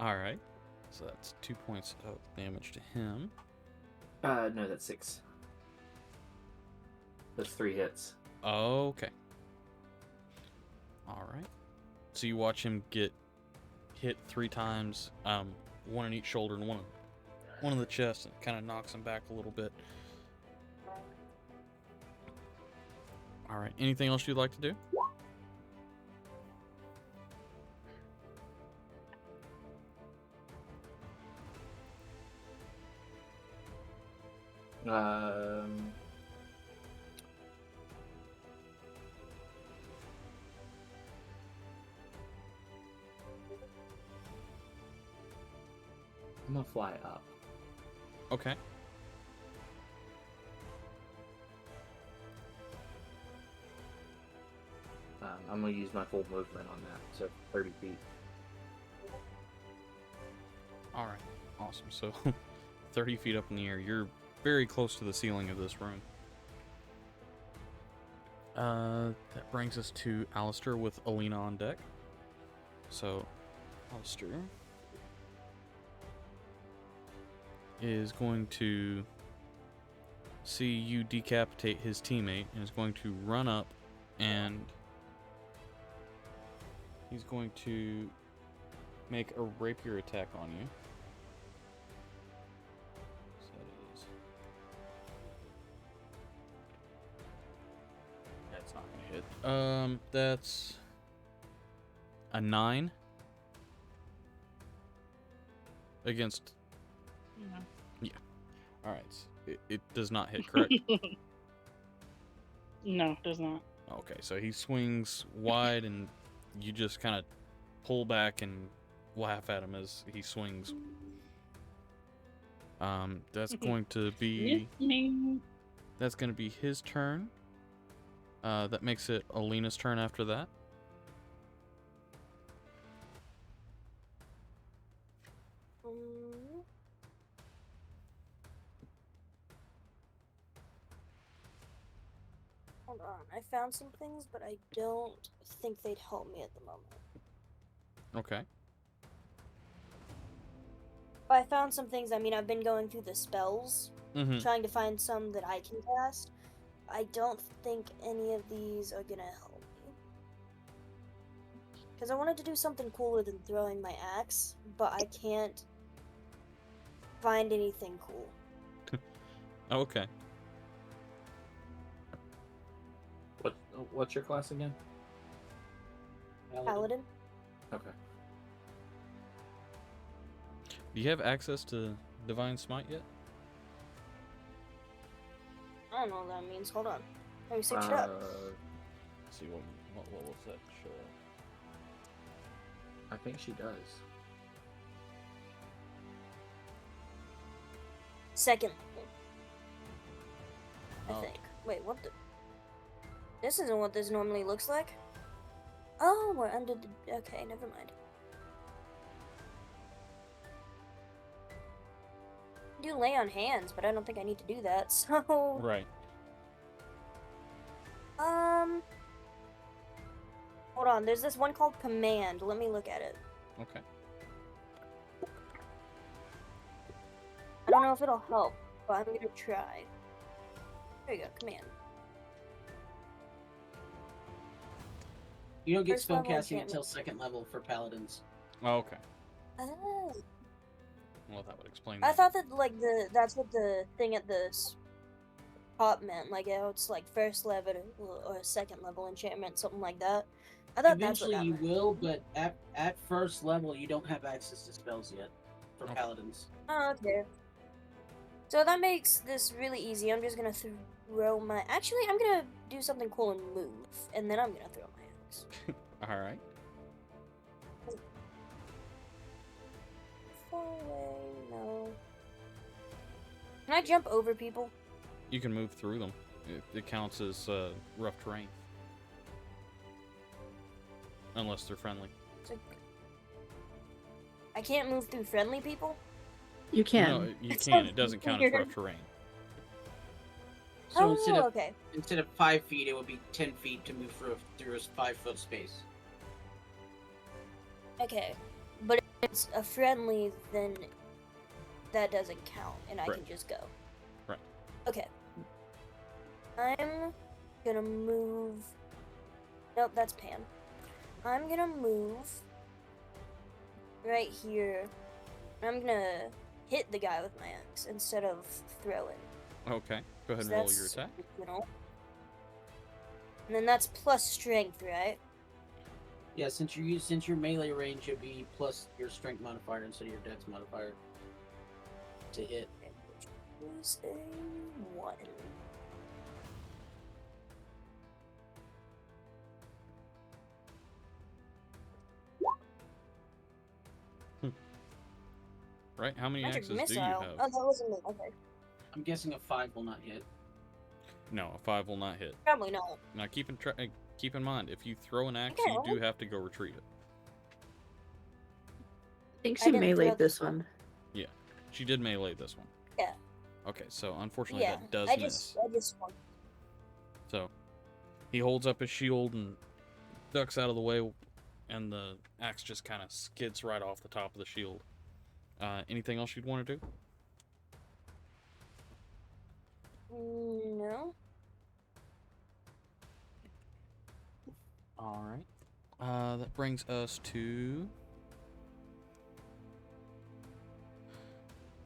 [SPEAKER 1] All right, so that's 2 points of damage to him.
[SPEAKER 7] No, that's 6. That's 3 hits.
[SPEAKER 1] Okay. All right. So you watch him get hit 3 times, one in each shoulder and one in the chest, and kind of knocks him back a little bit. All right. Anything else you'd like to do?
[SPEAKER 7] I'm gonna fly up.
[SPEAKER 1] Okay.
[SPEAKER 7] I'm gonna use my full movement on that, so 30 feet.
[SPEAKER 1] All right. Awesome. So 30 feet up in the air. You're very close to the ceiling of this room. That brings us to Alistair with Alina on deck. So, Alistair is going to see you decapitate his teammate and is going to run up, and he's going to make a rapier attack on you. So that is... That's not gonna hit. That's a 9 against...
[SPEAKER 5] Yeah.
[SPEAKER 1] Alright, it does not hit, correct?
[SPEAKER 5] No, does not.
[SPEAKER 1] Okay, so he swings wide, and you just kind of pull back and laugh at him as he swings. That's going to be
[SPEAKER 5] Listening.
[SPEAKER 1] that's going to be his turn. That makes it Alina's turn after that.
[SPEAKER 6] Hold on, I found some things, but I don't think they'd help me at the moment.
[SPEAKER 1] Okay.
[SPEAKER 6] I found some things. I mean, I've been going through the spells,
[SPEAKER 1] Mm-hmm.
[SPEAKER 6] trying to find some that I can cast. I don't think any of these are gonna help me. Because I wanted to do something cooler than throwing my axe, but I can't find anything cool.
[SPEAKER 1] Okay.
[SPEAKER 7] What's your class again?
[SPEAKER 6] Paladin?
[SPEAKER 7] Okay.
[SPEAKER 1] Do you have access to Divine Smite yet?
[SPEAKER 6] I don't know what that means. Hold on. Let me search it up.
[SPEAKER 1] Let's see what was that show?
[SPEAKER 7] I think she does.
[SPEAKER 6] Second level, I
[SPEAKER 1] Oh.
[SPEAKER 6] think. Wait, what the? This isn't what this normally looks like. Oh, we're under the... Okay, never mind. I do lay on hands, but I don't think I need to do that, so...
[SPEAKER 1] Right.
[SPEAKER 6] Hold on, there's this one called Command. Let me look at it.
[SPEAKER 1] Okay.
[SPEAKER 6] I don't know if it'll help, but I'm gonna try. There you go, Command.
[SPEAKER 2] You don't get
[SPEAKER 6] First level
[SPEAKER 2] spellcasting
[SPEAKER 6] enchantment.
[SPEAKER 2] until second level for paladins.
[SPEAKER 1] Oh, okay.
[SPEAKER 6] Oh.
[SPEAKER 1] Well, that would explain
[SPEAKER 6] I
[SPEAKER 1] that.
[SPEAKER 6] thought that, like, that's what the thing at the top meant. Like, how it's, like, first level or second level enchantment, something like that. I thought that's what
[SPEAKER 2] Eventually
[SPEAKER 6] that
[SPEAKER 2] you
[SPEAKER 6] meant.
[SPEAKER 2] will, but at first level you don't have access to spells yet for
[SPEAKER 1] Okay.
[SPEAKER 2] paladins.
[SPEAKER 6] Oh, okay. So that makes this really easy. I'm just gonna throw my... Actually, I'm gonna do something cool and move, and then I'm gonna throw my axe.
[SPEAKER 1] All right.
[SPEAKER 6] Far away, no. Can I jump over people?
[SPEAKER 1] You can move through them. It counts as rough terrain. Unless they're friendly.
[SPEAKER 6] So... I can't move through friendly people?
[SPEAKER 3] You can.
[SPEAKER 1] No, you
[SPEAKER 6] It's
[SPEAKER 1] can.
[SPEAKER 6] so
[SPEAKER 1] It doesn't count as
[SPEAKER 6] weird.
[SPEAKER 1] rough terrain.
[SPEAKER 2] So
[SPEAKER 6] Oh, okay.
[SPEAKER 2] instead of 5 feet, it would be 10 feet to move through a 5-foot space.
[SPEAKER 6] Okay. But if it's a friendly, then that doesn't count, and I can
[SPEAKER 1] Right.
[SPEAKER 6] just go.
[SPEAKER 1] Right.
[SPEAKER 6] Okay. I'm gonna move... Nope, that's Pam. I'm gonna move right here. I'm gonna hit the guy with my axe instead of throwing.
[SPEAKER 1] Okay. Go ahead and
[SPEAKER 6] So
[SPEAKER 1] roll your
[SPEAKER 6] that's
[SPEAKER 1] attack.
[SPEAKER 6] original. And then that's plus strength, right?
[SPEAKER 2] Yeah, since your melee range, it'd be plus your strength modifier instead of your dex modifier to hit.
[SPEAKER 6] Use a 1.
[SPEAKER 1] Right? How many
[SPEAKER 6] Magic
[SPEAKER 1] axes
[SPEAKER 6] missile.
[SPEAKER 1] do you have?
[SPEAKER 6] Oh, that wasn't me. Okay.
[SPEAKER 2] I'm guessing a 5 will not hit.
[SPEAKER 1] No, a 5 will not hit.
[SPEAKER 6] Probably not.
[SPEAKER 1] Now keep in mind, if you throw an axe,
[SPEAKER 6] Okay.
[SPEAKER 1] you do have to go retrieve it.
[SPEAKER 3] I think
[SPEAKER 6] I
[SPEAKER 3] she
[SPEAKER 6] didn't throw
[SPEAKER 3] meleeed this one.
[SPEAKER 1] She did melee this one.
[SPEAKER 6] Yeah.
[SPEAKER 1] Okay, so unfortunately
[SPEAKER 6] Yeah.
[SPEAKER 1] that does
[SPEAKER 6] I
[SPEAKER 1] miss.
[SPEAKER 6] just won.
[SPEAKER 1] So he holds up his shield and ducks out of the way, and the axe just kind of skids right off the top of the shield. Anything else you'd want to do?
[SPEAKER 6] No.
[SPEAKER 1] All right. That brings us to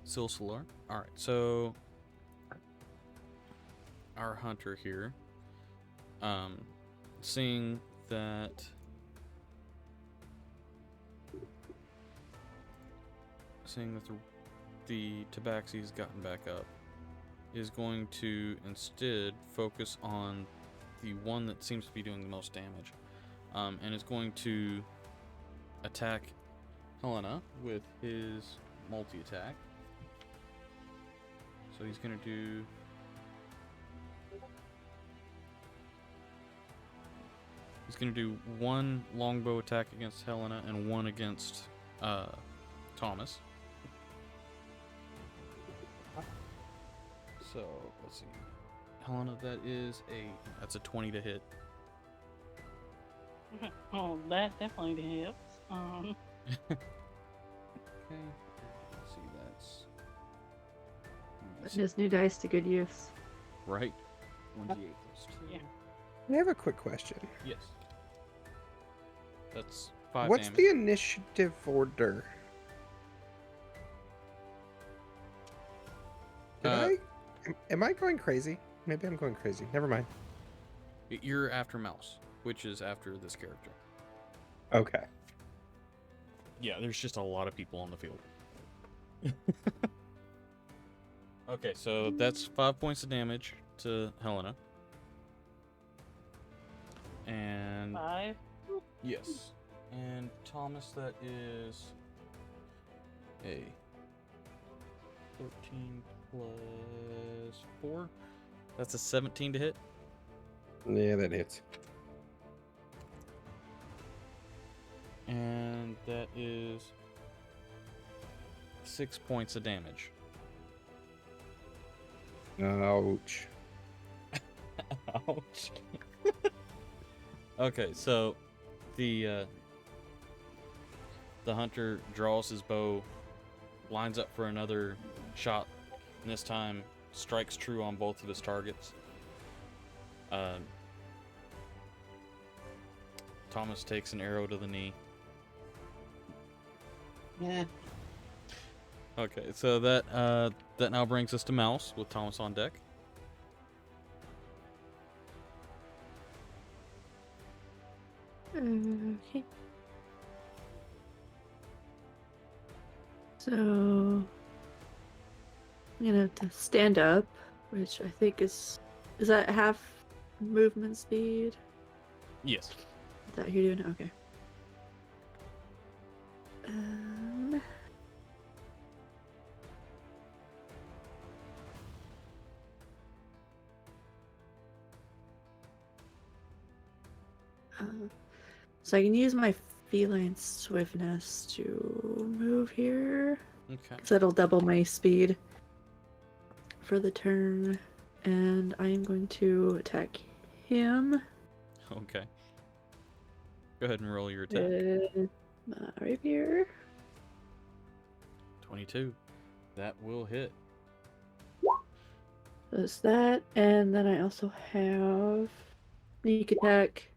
[SPEAKER 1] Silsalar. All right, so our hunter here, seeing that the tabaxi's gotten back up, is going to instead focus on the one that seems to be doing the most damage, and is going to attack Helena with his multi-attack. So he's going to do... He's going to do one longbow attack against Helena and one against Thomas. So, let's see. Helena, that's a 20 to hit.
[SPEAKER 5] Oh, that definitely helps.
[SPEAKER 1] Okay. Let's see, that's...
[SPEAKER 3] Putting his new dice to good use.
[SPEAKER 1] Right. 1d8 plus 2.
[SPEAKER 5] Yeah.
[SPEAKER 4] I have a quick question.
[SPEAKER 1] Yes. That's 5
[SPEAKER 4] What's
[SPEAKER 1] damage.
[SPEAKER 4] the initiative order? Am I going crazy? Maybe I'm going crazy. Never mind.
[SPEAKER 1] You're after Mouse, which is after this character.
[SPEAKER 4] Okay.
[SPEAKER 1] Yeah, there's just a lot of people on the field. Okay, so that's 5 points of damage to Helena. And
[SPEAKER 5] 5.
[SPEAKER 1] yes. And Thomas, that is a 13 plus 4. That's a 17 to hit.
[SPEAKER 4] Yeah, that hits.
[SPEAKER 1] And that is 6 points of damage.
[SPEAKER 4] Ouch.
[SPEAKER 1] Ouch. Okay, so the hunter draws his bow, lines up for another shot, and this time strikes true on both of his targets. Thomas takes an arrow to the knee.
[SPEAKER 2] Yeah.
[SPEAKER 1] Okay, so that now brings us to Mouse with Thomas on deck.
[SPEAKER 3] Okay. So I'm gonna have to stand up, which I think is that half movement speed?
[SPEAKER 1] Yes.
[SPEAKER 3] Is that who you're doing? Okay. So I can use my feline swiftness to move here.
[SPEAKER 1] Okay.
[SPEAKER 3] Because that'll double my speed for the turn. And I am going to attack him
[SPEAKER 1] Okay. Go ahead and roll your attack.
[SPEAKER 3] with my rapier.
[SPEAKER 1] 22. That will hit.
[SPEAKER 3] Does that, and then I also have sneak attack.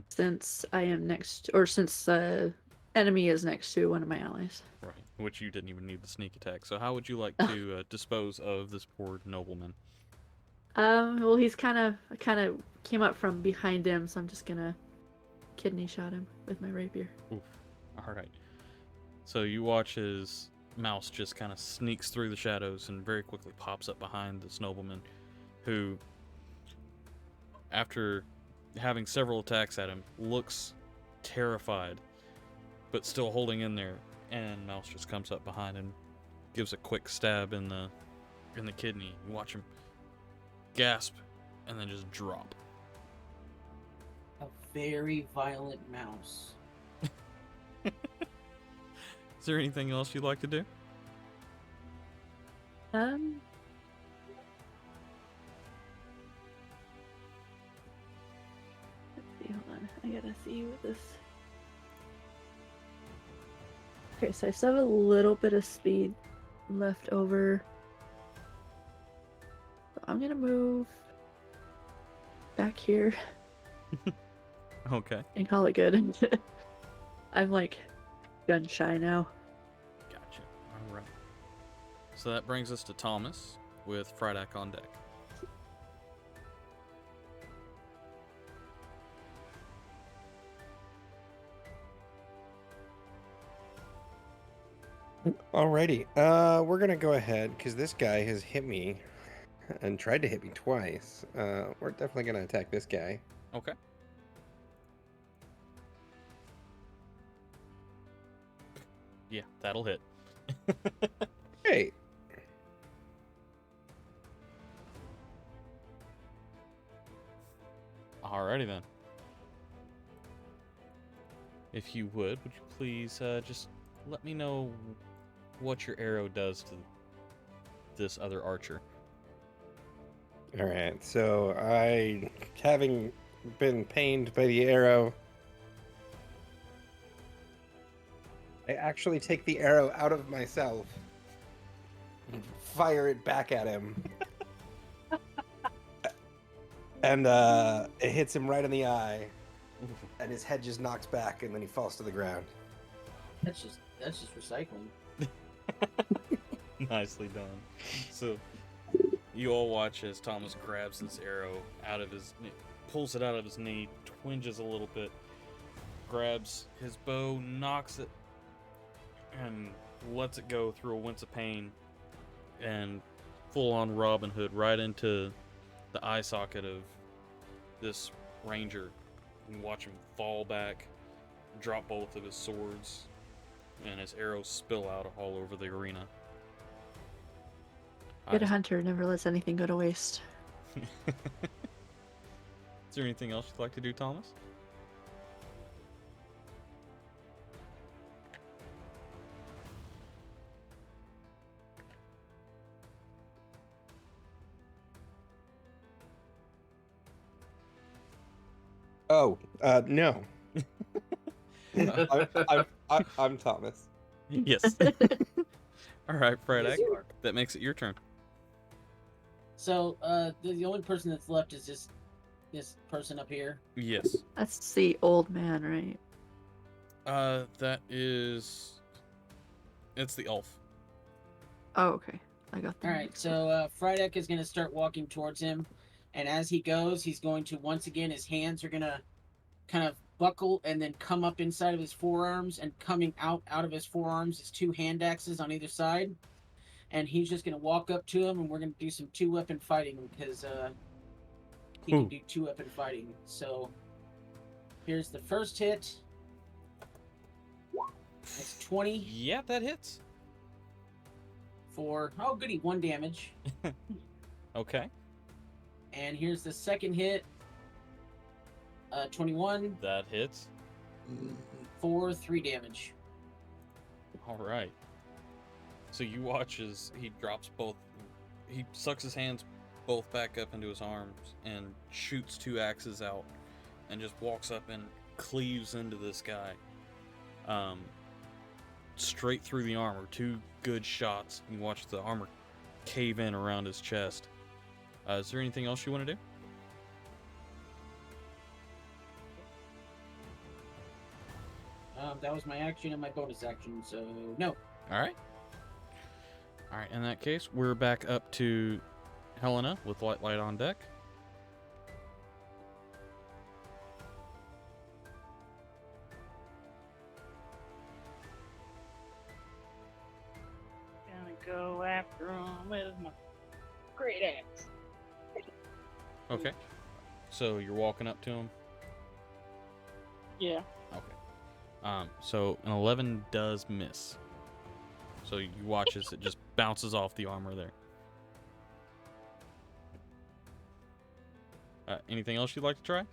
[SPEAKER 3] Since I am next, or since enemy is next to one of my allies.
[SPEAKER 1] Right. Which you didn't even need the sneak attack. So how would you like to dispose of this poor nobleman?
[SPEAKER 3] Well, he's kind of came up from behind him, so I'm just gonna kidney shot him with my rapier.
[SPEAKER 1] Oof. All right. So you watch as Mouse just kind of sneaks through the shadows and very quickly pops up behind this nobleman, who, after having several attacks at him, looks terrified, but still holding in there. And Mouse just comes up behind him, gives a quick stab in the kidney. You watch him gasp and then just drop.
[SPEAKER 2] A very violent mouse.
[SPEAKER 1] Is there anything else you'd like to do?
[SPEAKER 3] Let's see, hold on. I gotta see what this. Okay, so I still have a little bit of speed left over. So I'm gonna move back here
[SPEAKER 1] Okay.
[SPEAKER 3] and call it good. I'm like gun shy now.
[SPEAKER 1] Gotcha. All right. So that brings us to Thomas with Fryedak on deck.
[SPEAKER 4] Alrighty. We're gonna go ahead because this guy has hit me and tried to hit me twice. We're definitely going to attack this guy.
[SPEAKER 1] Okay. Yeah, that'll hit.
[SPEAKER 4] Great.
[SPEAKER 1] Alrighty then. If you would you please just let me know what your arrow does to this other archer?
[SPEAKER 4] All right, so having been pained by the arrow, I actually take the arrow out of myself and fire it back at him. And it hits him right in the eye, and his head just knocks back, and then he falls to the ground.
[SPEAKER 2] That's just recycling.
[SPEAKER 1] Nicely done. So you all watch as Thomas grabs this arrow out of his, pulls it out of his knee, twinges a little bit, grabs his bow, knocks it, and lets it go through a wince of pain, and full-on Robin Hood right into the eye socket of this ranger. You watch him fall back, drop both of his swords, and his arrows spill out all over the arena.
[SPEAKER 3] Good hunter never lets anything go to waste.
[SPEAKER 1] Is there anything else you'd like to do, Thomas?
[SPEAKER 4] Oh, no. I'm Thomas.
[SPEAKER 1] Yes. All right, Fredek. That makes it your turn.
[SPEAKER 2] So the only person that's left is this person up here.
[SPEAKER 1] Yes.
[SPEAKER 3] That's the old man, right?
[SPEAKER 1] That is. It's the elf.
[SPEAKER 3] Oh, okay. I got that.
[SPEAKER 2] All right, so Frydek is going to start walking towards him, and as he goes, he's going to once again, his hands are going to kind of buckle and then come up inside of his forearms, and coming out of his forearms is two hand axes on either side, and he's just going to walk up to him, and we're going to do some two-weapon fighting because he can do two-weapon fighting. So here's the first hit. That's 20.
[SPEAKER 1] Yeah, that hits.
[SPEAKER 2] For, oh goody, 1 damage.
[SPEAKER 1] Okay.
[SPEAKER 2] And here's the second hit. 21
[SPEAKER 1] That hits.
[SPEAKER 2] for 3 damage.
[SPEAKER 1] All right. So you watch as he drops both. He sucks his hands both back up into his arms and shoots 2 axes out, and just walks up and cleaves into this guy. Straight through the armor. 2 good shots. You watch the armor cave in around his chest. Is there anything else you want to do?
[SPEAKER 2] That was my action and my bonus action, so no.
[SPEAKER 1] All right. All right. In that case, we're back up to Helena with light on deck.
[SPEAKER 5] Gonna go after him with my great axe.
[SPEAKER 1] Okay. So you're walking up to him.
[SPEAKER 5] Yeah.
[SPEAKER 1] Okay. So an 11 does miss. So you watch as it just bounces off the armor there. Anything else you'd like to try?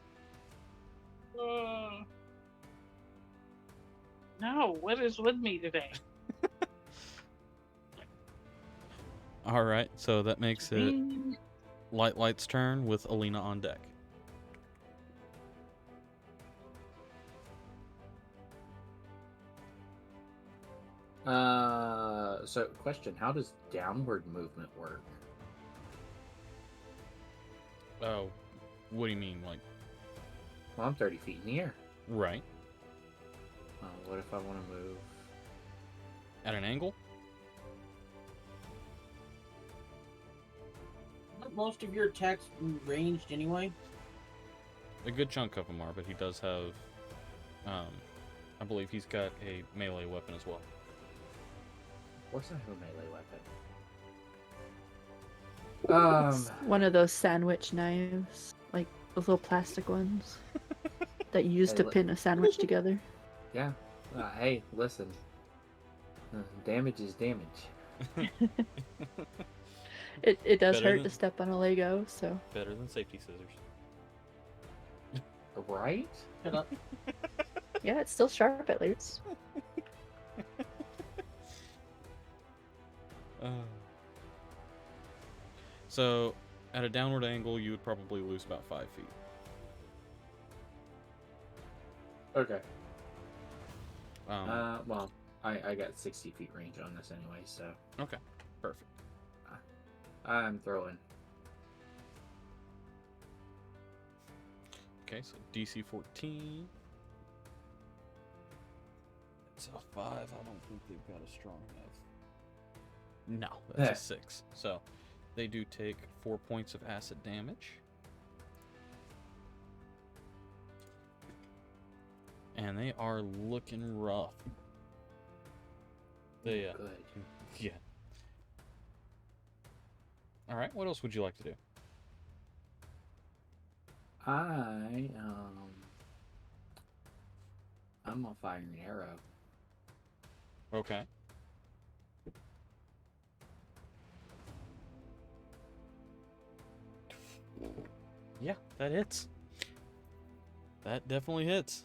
[SPEAKER 5] No, what is with me today?
[SPEAKER 1] All right. So that makes it Light's turn with Alina on deck.
[SPEAKER 7] So question, how does downward movement work?
[SPEAKER 1] Oh, what do you mean? Like,
[SPEAKER 7] Well, I'm 30 feet in the air.
[SPEAKER 1] right.
[SPEAKER 7] What if I want to move?
[SPEAKER 1] At an angle?
[SPEAKER 2] Aren't most of your attacks ranged anyway?
[SPEAKER 1] A good chunk of them are, but he does have, I believe he's got a melee weapon as well.
[SPEAKER 7] Of course I have a melee weapon.
[SPEAKER 3] It's one of those sandwich knives, like those little plastic ones that you use
[SPEAKER 7] Hey,
[SPEAKER 3] to
[SPEAKER 7] look.
[SPEAKER 3] pin a sandwich together.
[SPEAKER 7] Yeah. Hey, listen. Damage is damage.
[SPEAKER 3] It does
[SPEAKER 1] Better
[SPEAKER 3] hurt
[SPEAKER 1] than-
[SPEAKER 3] to step on a Lego, so
[SPEAKER 1] Better than safety scissors.
[SPEAKER 7] Right?
[SPEAKER 2] Shut up.
[SPEAKER 3] yeah, it's still sharp at least.
[SPEAKER 1] So, at a downward angle, you would probably lose about 5 feet.
[SPEAKER 7] Okay.
[SPEAKER 1] Um,
[SPEAKER 7] Well, I got 60 feet range on this anyway, so
[SPEAKER 1] okay, perfect.
[SPEAKER 7] I'm throwing.
[SPEAKER 1] Okay, so DC 14. It's a 5. I don't think they've got a strong enough. No, that's a 6. So, they do take 4 points of acid damage. And they are looking rough. They,
[SPEAKER 7] Good.
[SPEAKER 1] yeah. Alright, what else would you like to do?
[SPEAKER 7] I'm gonna fire an arrow.
[SPEAKER 1] Okay. Yeah, that hits. That definitely hits.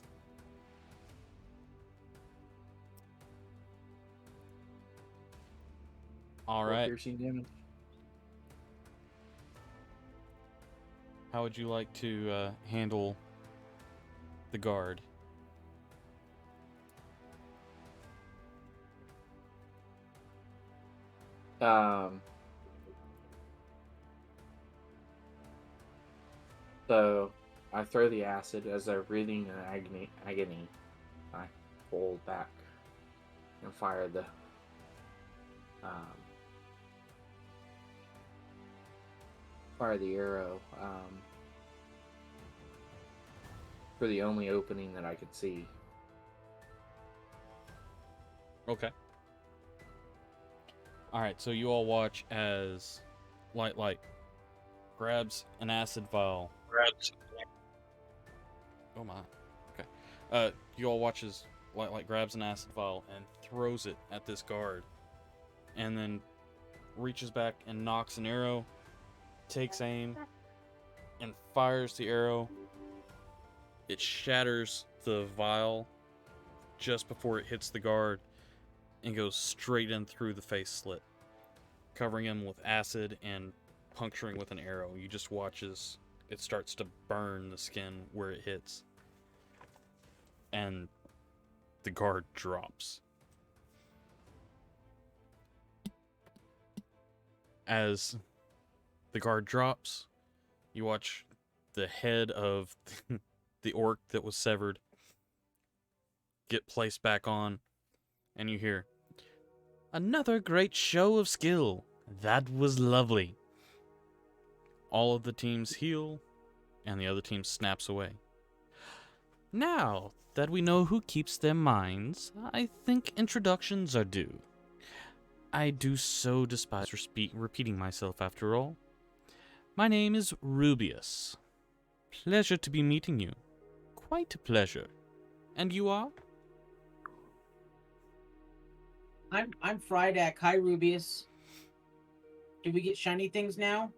[SPEAKER 1] All
[SPEAKER 7] Four
[SPEAKER 1] right.
[SPEAKER 7] Piercing damage.
[SPEAKER 1] How would you like to handle the guard?
[SPEAKER 7] So I throw the acid as they're breathing in agony. I pull back and fire the arrow for the only opening that I could see.
[SPEAKER 1] Okay. All right, so you all watch as Light grabs an acid vial. Oh my. Okay. You all watch as Light grabs an acid vial and throws it at this guard, and then reaches back and knocks an arrow, takes aim, and fires the arrow. It shatters the vial just before it hits the guard and goes straight in through the face slit, covering him with acid and puncturing with an arrow. You just watch as it starts to burn the skin where it hits. And the guard drops. As the guard drops, you watch the head of the orc that was severed get placed back on, and you hear, "Another great show of skill. That was lovely." All of the teams heal, and the other team snaps away. Now that we know who keeps their minds, I think introductions are due. I do so despise repeating myself after all. My name is Rubius. Pleasure to be meeting you. Quite a pleasure. And you are?
[SPEAKER 2] I'm Frydak. Hi, Rubius. Do we get shiny things now?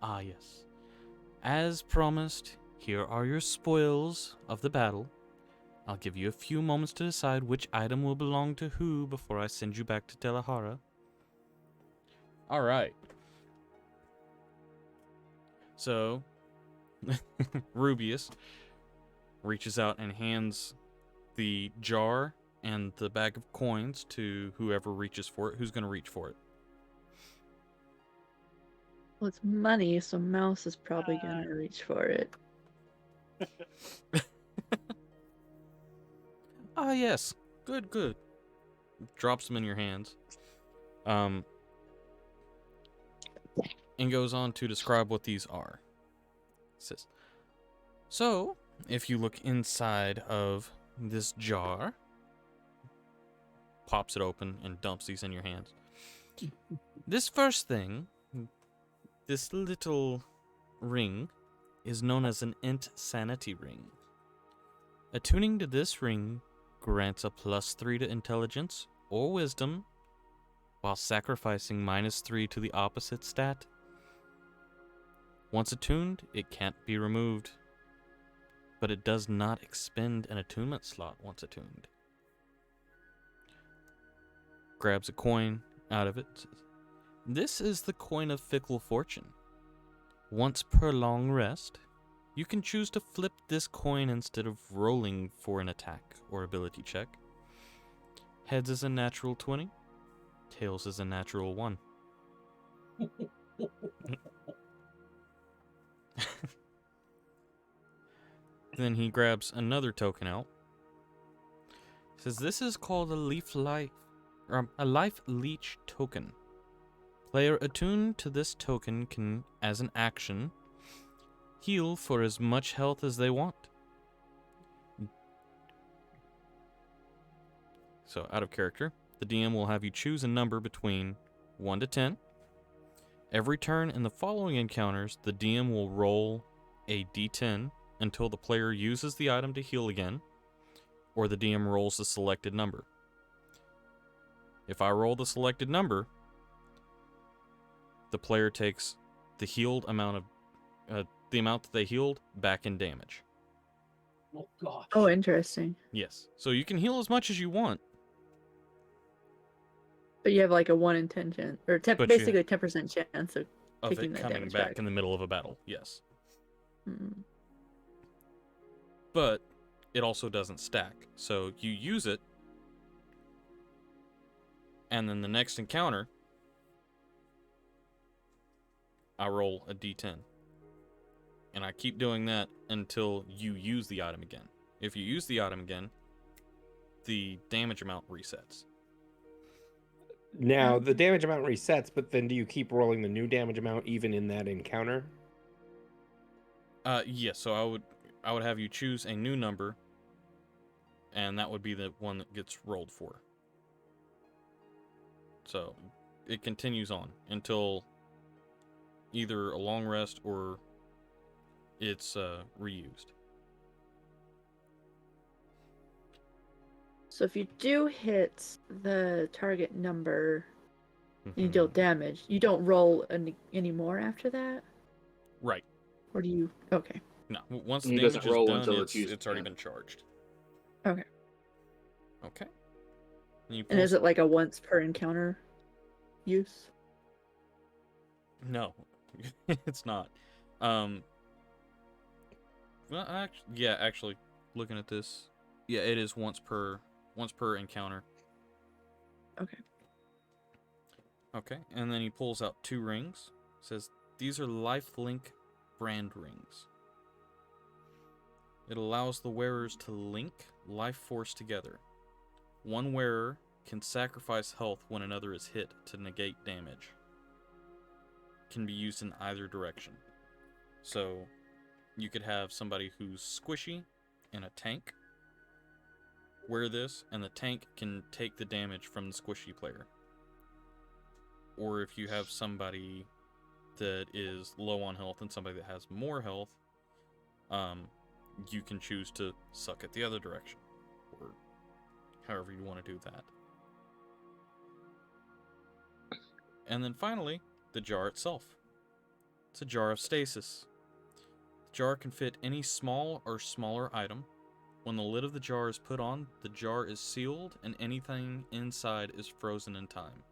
[SPEAKER 1] Ah, yes. As promised, here are your spoils of the battle. I'll give you a few moments to decide which item will belong to who before I send you back to Telahara. All right. So, Rubius reaches out and hands the jar and the bag of coins to whoever reaches for it. Who's going to reach for it?
[SPEAKER 3] Well, it's money, so Mouse is probably gonna reach for it.
[SPEAKER 1] Ah, yes. Good, good. Drops them in your hands. And goes on to describe what these are. It says, so, if you look inside of this jar, pops it open and dumps these in your hands. This first thing This little ring is known as an int sanity ring. Attuning to this ring grants a +3 to intelligence or wisdom while sacrificing -3 to the opposite stat. Once attuned, it can't be removed, but it does not expend an attunement slot once attuned. Grabs a coin out of it. Says, this is the coin of fickle fortune. Once per long rest, you can choose to flip this coin instead of rolling for an attack or ability check. Heads is a natural 20. Tails is a natural 1. Then he grabs another token out. Says this is called a life leech token. Player attuned to this token can, as an action, heal for as much health as they want. So, out of character, the DM will have you choose a number between 1 to 10. Every turn in the following encounters, the DM will roll a d10 until the player uses the item to heal again, or the DM rolls the selected number. If I roll the selected number, the player takes the healed amount of the amount that they healed back in damage.
[SPEAKER 2] Oh gosh.
[SPEAKER 3] Oh, interesting.
[SPEAKER 1] Yes. So you can heal as much as you want.
[SPEAKER 3] But you have like a 1 in 10 chance, or basically a 10% chance of taking
[SPEAKER 1] it
[SPEAKER 3] that
[SPEAKER 1] coming
[SPEAKER 3] damage
[SPEAKER 1] back in the middle of a battle. Yes.
[SPEAKER 3] Mm.
[SPEAKER 1] But it also doesn't stack. So you use it, and then the next encounter, I roll a d10. And I keep doing that until you use the item again. If you use the item again, the damage amount resets.
[SPEAKER 4] Now, the damage amount resets, but then do you keep rolling the new damage amount even in that encounter?
[SPEAKER 1] Yes, so I would have you choose a new number, and that would be the one that gets rolled for. So it continues on until either a long rest or it's reused.
[SPEAKER 3] So if you do hit the target number and you deal damage, you don't roll any more after that?
[SPEAKER 1] Right.
[SPEAKER 3] Or do you? Okay.
[SPEAKER 1] No, once the
[SPEAKER 7] He
[SPEAKER 1] damage
[SPEAKER 7] doesn't
[SPEAKER 1] is
[SPEAKER 7] roll
[SPEAKER 1] done,
[SPEAKER 7] until it's used
[SPEAKER 1] it's already
[SPEAKER 7] again.
[SPEAKER 1] been charged.
[SPEAKER 3] Okay.
[SPEAKER 1] Okay. And,
[SPEAKER 3] And is it like a once per encounter use?
[SPEAKER 1] No, it's not. Well, actually, looking at this, yeah, it is once per encounter.
[SPEAKER 3] Okay.
[SPEAKER 1] Okay, and then he pulls out 2 rings. Says these are lifelink brand rings. It allows the wearers to link life force together. One wearer can sacrifice health when another is hit to negate damage. Can be used in either direction. So you could have somebody who's squishy in a tank wear this, and the tank can take the damage from the squishy player. Or if you have somebody that is low on health and somebody that has more health, you can choose to suck it the other direction, or however you want to do that. And then finally, the jar itself. It's a jar of stasis. The jar can fit any small or smaller item. When the lid of the jar is put on, the jar is sealed and anything inside is frozen in time.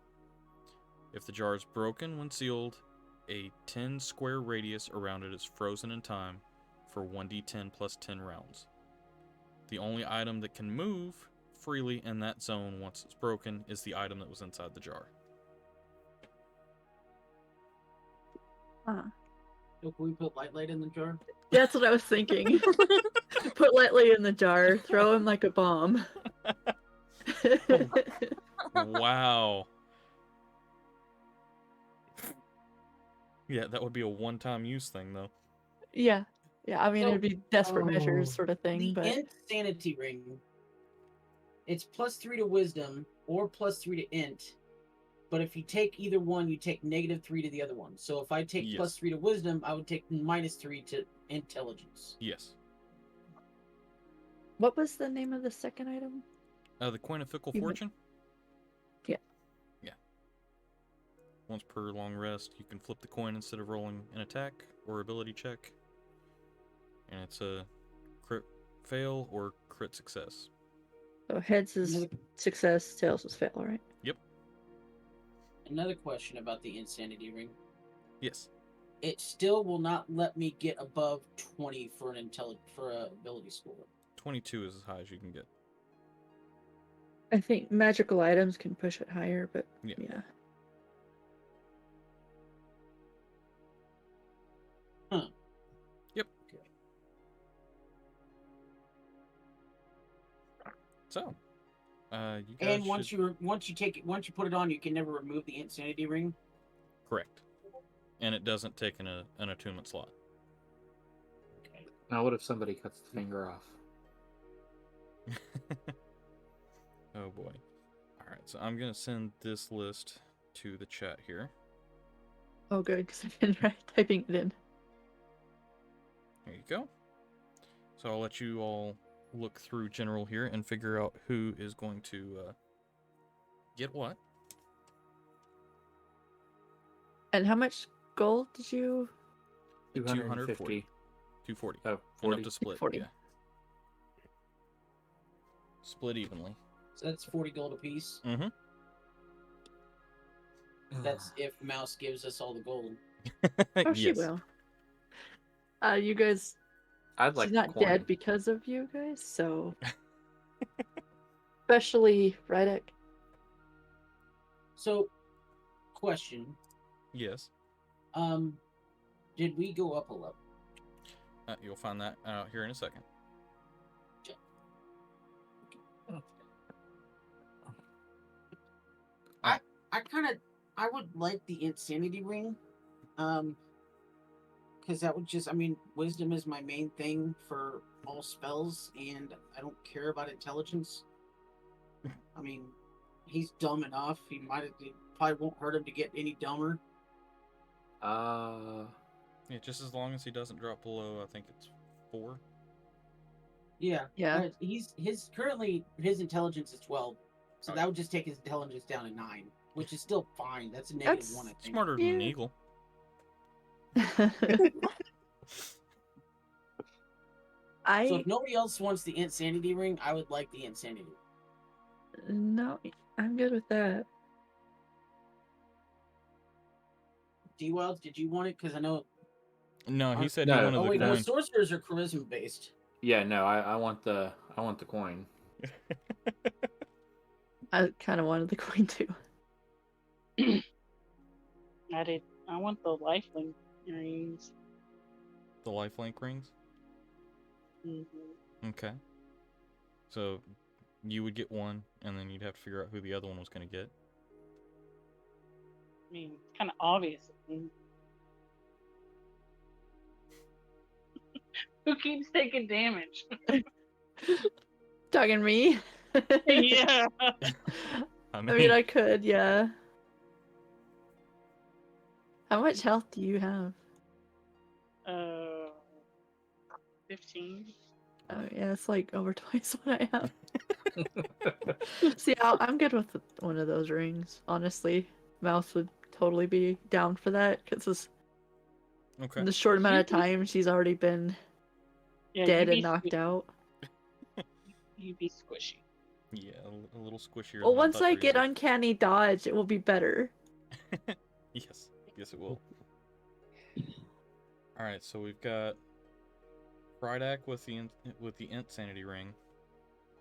[SPEAKER 1] If the jar is broken when sealed, a 10 square radius around it is frozen in time for 1d10 plus 10 rounds. The only item that can move freely in that zone once it's broken is the item that was inside the jar.
[SPEAKER 2] So can we put Light in the jar?
[SPEAKER 3] That's what I was thinking. Put Lightly in the jar, throw him like a bomb.
[SPEAKER 1] Wow. Yeah, that would be a one-time use thing, though.
[SPEAKER 3] Yeah. Yeah, I mean,
[SPEAKER 2] So,
[SPEAKER 3] it'd be desperate measures sort of thing,
[SPEAKER 2] The
[SPEAKER 3] but...
[SPEAKER 2] insanity ring, it's +3 to wisdom or +3 to int, but if you take either one, you take -3 to the other one. So if I take
[SPEAKER 1] Yes.
[SPEAKER 2] +3 to wisdom, I would take -3 to intelligence.
[SPEAKER 1] Yes.
[SPEAKER 3] What was the name of the second item?
[SPEAKER 1] The coin of fickle
[SPEAKER 3] You meant-
[SPEAKER 1] fortune.
[SPEAKER 3] Yeah.
[SPEAKER 1] Yeah. Once per long rest, you can flip the coin instead of rolling an attack or ability check, and it's a crit fail or crit success.
[SPEAKER 3] So heads is
[SPEAKER 2] Another,
[SPEAKER 3] success, tails is fail, right?
[SPEAKER 1] Yep.
[SPEAKER 2] another question about the insanity ring.
[SPEAKER 1] Yes.
[SPEAKER 2] It still will not let me get above 20 for an ability score.
[SPEAKER 1] 22 is as high as you can get.
[SPEAKER 3] I think magical items can push it higher, but
[SPEAKER 1] Yeah.
[SPEAKER 3] yeah.
[SPEAKER 2] Huh.
[SPEAKER 1] Yep.
[SPEAKER 2] Okay.
[SPEAKER 1] So, you guys
[SPEAKER 2] And
[SPEAKER 1] should...
[SPEAKER 2] once you put it on, you can never remove the insanity ring.
[SPEAKER 1] Correct. And it doesn't take an attunement slot.
[SPEAKER 2] Okay.
[SPEAKER 7] Now, what if somebody cuts the finger off?
[SPEAKER 1] Oh boy. Alright, so I'm going to send this list to the chat here.
[SPEAKER 3] Oh, good, because I've been typing it in.
[SPEAKER 1] There you go. So I'll let you all look through general here and figure out who is going to get what.
[SPEAKER 3] And how much gold did you?
[SPEAKER 1] 240. 240.
[SPEAKER 7] Oh,
[SPEAKER 1] Enough
[SPEAKER 7] 40.
[SPEAKER 1] to split.
[SPEAKER 3] 40.
[SPEAKER 1] Yeah. Split evenly.
[SPEAKER 2] So that's 40 gold apiece.
[SPEAKER 1] Mm-hmm.
[SPEAKER 2] That's if Mouse gives us all the gold.
[SPEAKER 3] Oh, she
[SPEAKER 1] Yes.
[SPEAKER 3] will. You guys,
[SPEAKER 7] I'd like
[SPEAKER 3] she's
[SPEAKER 7] the
[SPEAKER 3] not
[SPEAKER 7] coin.
[SPEAKER 3] dead because of you guys, so especially Rydek.
[SPEAKER 2] So, question.
[SPEAKER 1] Yes.
[SPEAKER 2] Did we go up a level?
[SPEAKER 1] You'll find that out here in a second.
[SPEAKER 2] I would like the insanity ring. Because that would just, I mean, wisdom is my main thing for all spells, and I don't care about intelligence. I mean, he's dumb enough. It probably won't hurt him to get any dumber.
[SPEAKER 1] Yeah, just as long as he doesn't drop below, I think it's 4.
[SPEAKER 2] Yeah.
[SPEAKER 3] Yeah.
[SPEAKER 2] Currently his intelligence is 12, so
[SPEAKER 1] Oh,
[SPEAKER 2] that would just take his intelligence down to 9, which is still fine. That's a -1, I think.
[SPEAKER 1] Smarter than an
[SPEAKER 3] Yeah.
[SPEAKER 1] eagle.
[SPEAKER 2] So if nobody else wants the insanity ring, I would like the insanity.
[SPEAKER 3] No, I'm good with that.
[SPEAKER 2] D-Wilds, did you want it? Because I know.
[SPEAKER 1] No, he said
[SPEAKER 7] No.
[SPEAKER 1] he wanted
[SPEAKER 2] Oh
[SPEAKER 1] the
[SPEAKER 2] wait, no,
[SPEAKER 1] coin.
[SPEAKER 2] sorcerers are charisma based.
[SPEAKER 7] Yeah, no, I want the coin.
[SPEAKER 3] I kind of wanted the coin too.
[SPEAKER 5] I want the lifelink rings.
[SPEAKER 1] The lifelink rings?
[SPEAKER 5] Mm-hmm.
[SPEAKER 1] Okay. So you would get one, and then you'd have to figure out who the other one was going to get.
[SPEAKER 5] I mean, it's kind of obvious. Who keeps taking damage?
[SPEAKER 3] Talking me?
[SPEAKER 5] Yeah.
[SPEAKER 3] I mean, I could, yeah. How much health do you have?
[SPEAKER 5] 15.
[SPEAKER 3] Oh, yeah, it's like over twice what I have. See, I'm good with one of those rings, honestly. Mouse would totally be down for that, because
[SPEAKER 1] Okay.
[SPEAKER 3] in the short amount of time she's already been
[SPEAKER 5] Yeah,
[SPEAKER 3] dead and knocked out.
[SPEAKER 5] You'd be squishy.
[SPEAKER 1] Yeah, a little squishier.
[SPEAKER 3] Well,
[SPEAKER 1] than
[SPEAKER 3] once
[SPEAKER 1] thought
[SPEAKER 3] I
[SPEAKER 1] you
[SPEAKER 3] get
[SPEAKER 1] were.
[SPEAKER 3] uncanny dodge, it will be better.
[SPEAKER 1] Yes, it will. All right, so we've got Frydak with the insanity ring.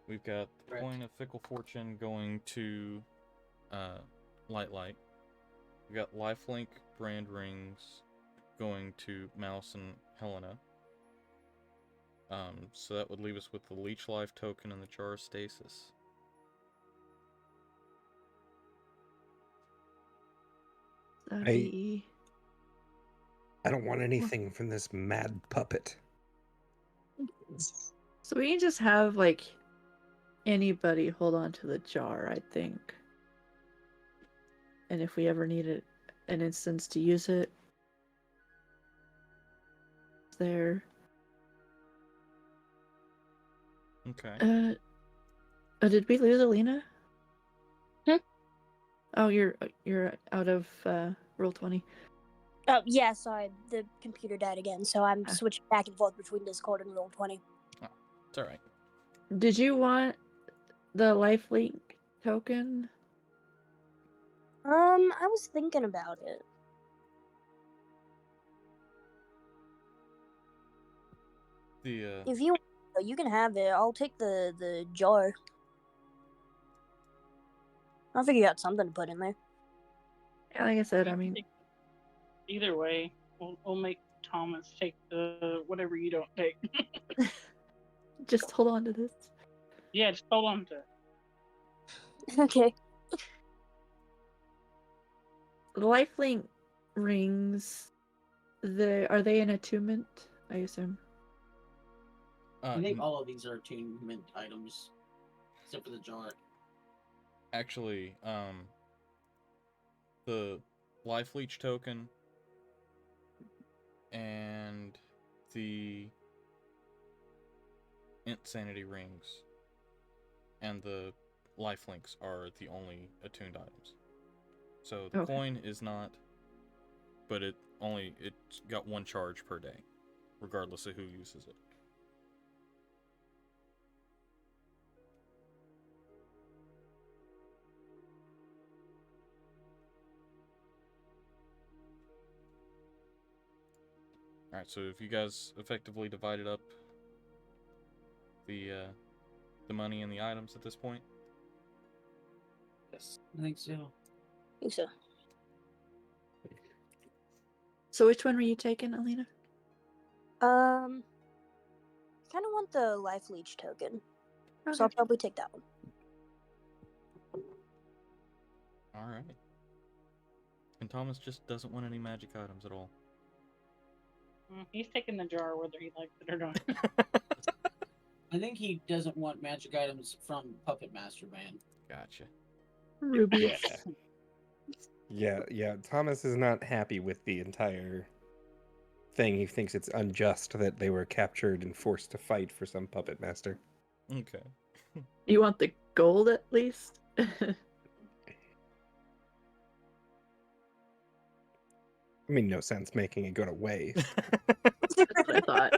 [SPEAKER 1] We've got the coin of fickle fortune going to Light. We've got lifelink brand rings going to Mouse and Helena. So that would leave us with the leech life token and the jar of stasis.
[SPEAKER 3] That'd
[SPEAKER 4] I-
[SPEAKER 3] be...
[SPEAKER 4] I don't want anything from this mad puppet.
[SPEAKER 3] So we can just have, like, anybody hold on to the jar, I think. and if we ever need an instance to use it, it's there.
[SPEAKER 1] Okay.
[SPEAKER 3] Did we lose Alina?
[SPEAKER 6] Hmm?
[SPEAKER 3] Oh, you're out of Roll20.
[SPEAKER 6] Oh, yeah, sorry. The computer died again, so I'm
[SPEAKER 3] Ah.
[SPEAKER 6] switching back and forth between Discord and Roll20.
[SPEAKER 1] It's all right.
[SPEAKER 3] Did you want the lifelink token?
[SPEAKER 6] I was thinking about it.
[SPEAKER 1] The
[SPEAKER 6] If you can have it. I'll take the jar. I'll figure out something to put in there.
[SPEAKER 3] Yeah, like I said, I mean,
[SPEAKER 5] Either way, we'll make Thomas take the whatever you don't take.
[SPEAKER 3] just hold on to this.
[SPEAKER 5] Yeah, just hold on to it.
[SPEAKER 6] Okay.
[SPEAKER 3] The lifelink rings. Are they an attunement? I assume.
[SPEAKER 2] I think all of these are attunement items, except for the jar.
[SPEAKER 1] Actually, the life leech token and the insanity rings and the life links are the only attuned items. So the
[SPEAKER 3] Okay.
[SPEAKER 1] coin is not, but it's got one charge per day, regardless of who uses it. Alright, so if you guys effectively divided up the money and the items at this point?
[SPEAKER 7] Yes.
[SPEAKER 2] I think so.
[SPEAKER 6] I think so.
[SPEAKER 3] So which one were you taking, Alina?
[SPEAKER 6] Kind of want the life leech token, so I'll
[SPEAKER 3] Okay.
[SPEAKER 6] probably take that one.
[SPEAKER 1] Alright. And Thomas just doesn't want any magic items at all.
[SPEAKER 5] He's taking the jar whether he likes it or not.
[SPEAKER 2] I think he doesn't want magic items from Puppet Master Man.
[SPEAKER 1] Gotcha.
[SPEAKER 3] Ruby.
[SPEAKER 4] Yeah. Thomas is not happy with the entire thing. He thinks it's unjust that they were captured and forced to fight for some puppet master.
[SPEAKER 1] Okay.
[SPEAKER 3] You want the gold at least?
[SPEAKER 4] I mean, no sense making it go to waste.
[SPEAKER 3] That's what I thought.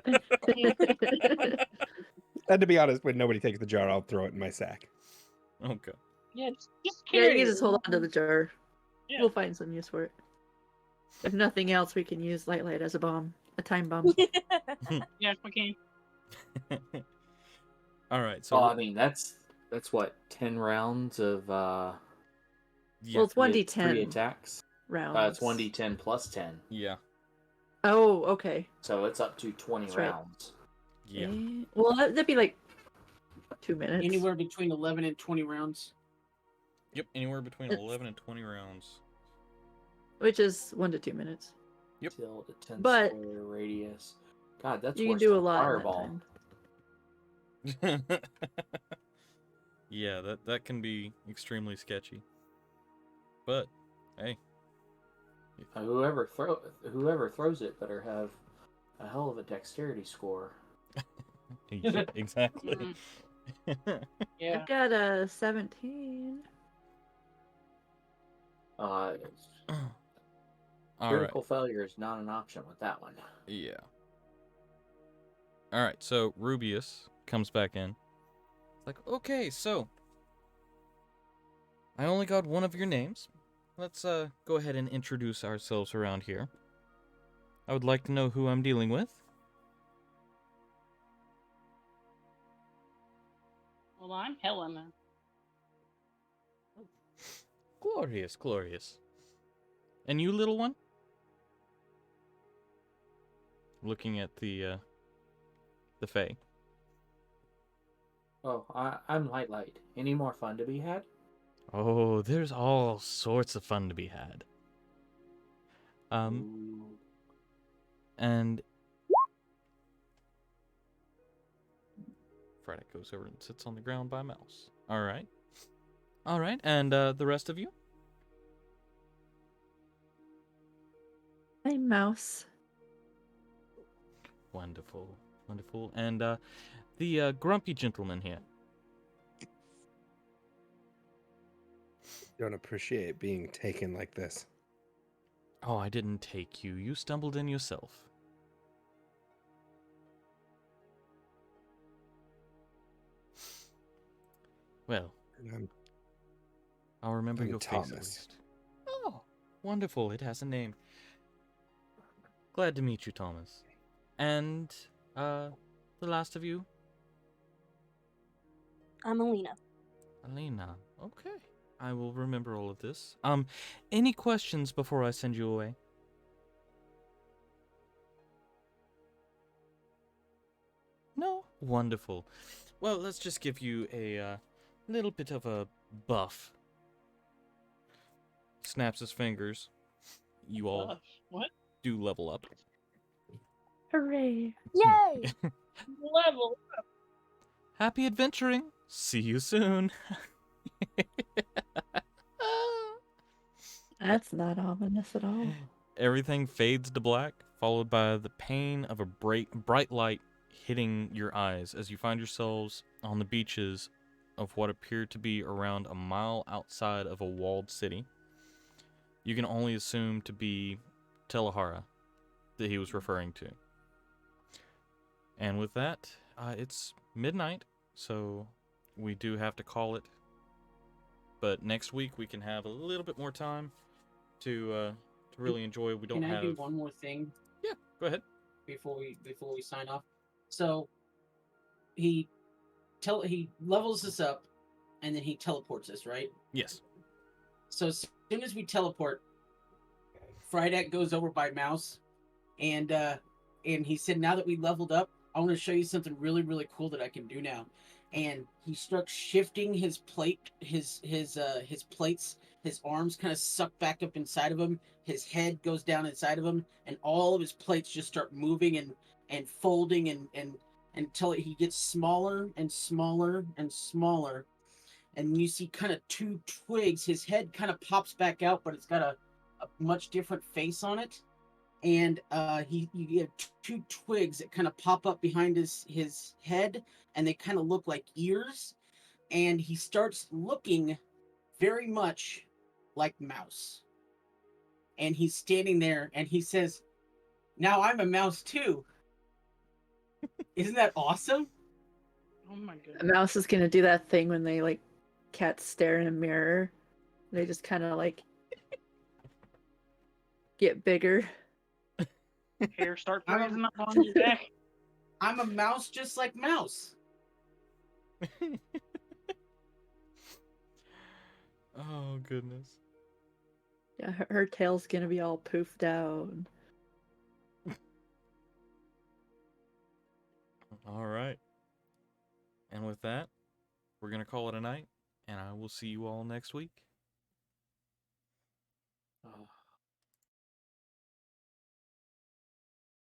[SPEAKER 4] And to be honest, when nobody takes the jar, I'll throw it in my sack.
[SPEAKER 1] Okay.
[SPEAKER 5] Yeah, just
[SPEAKER 3] Yeah,
[SPEAKER 5] carry
[SPEAKER 3] you can
[SPEAKER 5] it.
[SPEAKER 3] just hold on to the jar.
[SPEAKER 5] Yeah.
[SPEAKER 3] We'll find some use for it. If nothing else, we can use Light as a bomb. A time bomb.
[SPEAKER 5] Yes, we can.
[SPEAKER 1] Alright, so
[SPEAKER 7] Well, I mean, that's what, 10 rounds of
[SPEAKER 1] yeah.
[SPEAKER 3] Well, it's
[SPEAKER 7] three
[SPEAKER 3] 1d10
[SPEAKER 7] attacks.
[SPEAKER 3] rounds.
[SPEAKER 7] It's 1d10 plus 10,
[SPEAKER 1] Yeah.
[SPEAKER 3] Oh, okay.
[SPEAKER 7] so it's up to 20
[SPEAKER 3] That's right.
[SPEAKER 7] rounds.
[SPEAKER 1] Yeah.
[SPEAKER 3] Well, that'd be like 2 minutes.
[SPEAKER 2] Anywhere between 11 and 20 rounds.
[SPEAKER 1] Yep, anywhere between
[SPEAKER 3] It's-
[SPEAKER 1] 11 and 20 rounds.
[SPEAKER 3] Which is 1 to 2 minutes.
[SPEAKER 1] Yep.
[SPEAKER 7] Till the 10
[SPEAKER 3] But
[SPEAKER 7] square radius. God, that's
[SPEAKER 3] You can
[SPEAKER 7] worse
[SPEAKER 3] do a
[SPEAKER 7] than
[SPEAKER 3] lot
[SPEAKER 7] fireball.
[SPEAKER 3] in that time.
[SPEAKER 1] Yeah, that can be extremely sketchy. But hey,
[SPEAKER 7] Whoever throws it better have a hell of a dexterity score.
[SPEAKER 1] yeah, exactly.
[SPEAKER 5] Yeah.
[SPEAKER 3] I've got a 17.
[SPEAKER 1] All right.
[SPEAKER 7] Critical failure is not an option with that one.
[SPEAKER 1] Yeah. All right. So Rubius comes back in. It's like, okay, so I only got one of your names. Let's go ahead and introduce ourselves around here. I would like to know who I'm dealing with.
[SPEAKER 5] Well, I'm Helena.
[SPEAKER 1] Glorious, glorious. And you, little one? Looking at the Fae.
[SPEAKER 7] Oh, I'm Light. Any more fun to be had?
[SPEAKER 1] Oh, there's all sorts of fun to be had.
[SPEAKER 7] Ooh.
[SPEAKER 1] And Friday goes over and sits on the ground by Mouse. All right, and the rest of you?
[SPEAKER 3] I'm Mouse.
[SPEAKER 1] Wonderful, wonderful. And the grumpy gentleman here.
[SPEAKER 4] Don't appreciate being taken like this.
[SPEAKER 1] Oh, I didn't take you. You stumbled in yourself. Well,
[SPEAKER 4] And
[SPEAKER 1] I'll remember
[SPEAKER 4] I'm
[SPEAKER 1] your face at
[SPEAKER 4] Thomas.
[SPEAKER 1] least. Oh, wonderful. It has a name. Glad to meet you, Thomas. And, the last of you?
[SPEAKER 6] I'm Alina.
[SPEAKER 1] Alina. Okay. I will remember all of this. Any questions before I send you away? No? Wonderful. Well, let's just give you a little bit of a buff. Snaps his fingers. You all
[SPEAKER 5] What?
[SPEAKER 1] do level up.
[SPEAKER 3] Hooray!
[SPEAKER 6] Yay!
[SPEAKER 5] Level.
[SPEAKER 1] Happy adventuring. See you soon.
[SPEAKER 3] That's not ominous at all.
[SPEAKER 1] Everything fades to black, followed by the pain of a bright light hitting your eyes as you find yourselves on the beaches of what appear to be around a mile outside of a walled city. You can only assume to be Telahara that he was referring to. And with that, it's midnight, so we do have to call it. But next week we can have a little bit more time to really enjoy. We don't
[SPEAKER 2] Can I
[SPEAKER 1] have.
[SPEAKER 2] do one more thing
[SPEAKER 1] Yeah, go ahead.
[SPEAKER 2] before we sign off? So he levels us up, and then he teleports us, right?
[SPEAKER 1] Yes.
[SPEAKER 2] So as soon as we teleport, Frydek goes over by Mouse, and he said, "Now that we leveled up, I want to show you something really, really cool that I can do now." And he starts shifting his his plates. His arms kind of suck back up inside of him. His head goes down inside of him, and all of his plates just start moving and folding and until he gets smaller and smaller and smaller. And you see kind of two twigs. His head kind of pops back out, but it's got a much different face on it. And you get two twigs that kind of pop up behind his head, and they kind of look like ears. And he starts looking very much like Mouse. And he's standing there, and he says, "Now I'm a mouse too." Isn't that awesome?
[SPEAKER 5] Oh my
[SPEAKER 3] A
[SPEAKER 5] goodness.
[SPEAKER 3] mouse is gonna do that thing when they like cats stare in a mirror. They just kind of like get bigger.
[SPEAKER 5] Hair starts
[SPEAKER 2] I'm a-
[SPEAKER 5] raising up on his neck.
[SPEAKER 2] I'm a mouse just like Mouse.
[SPEAKER 1] Oh, goodness.
[SPEAKER 3] Yeah, her tail's gonna be all poofed out.
[SPEAKER 1] All right. And with that, we're going to call it a night, and I will see you all next week.
[SPEAKER 7] Oh.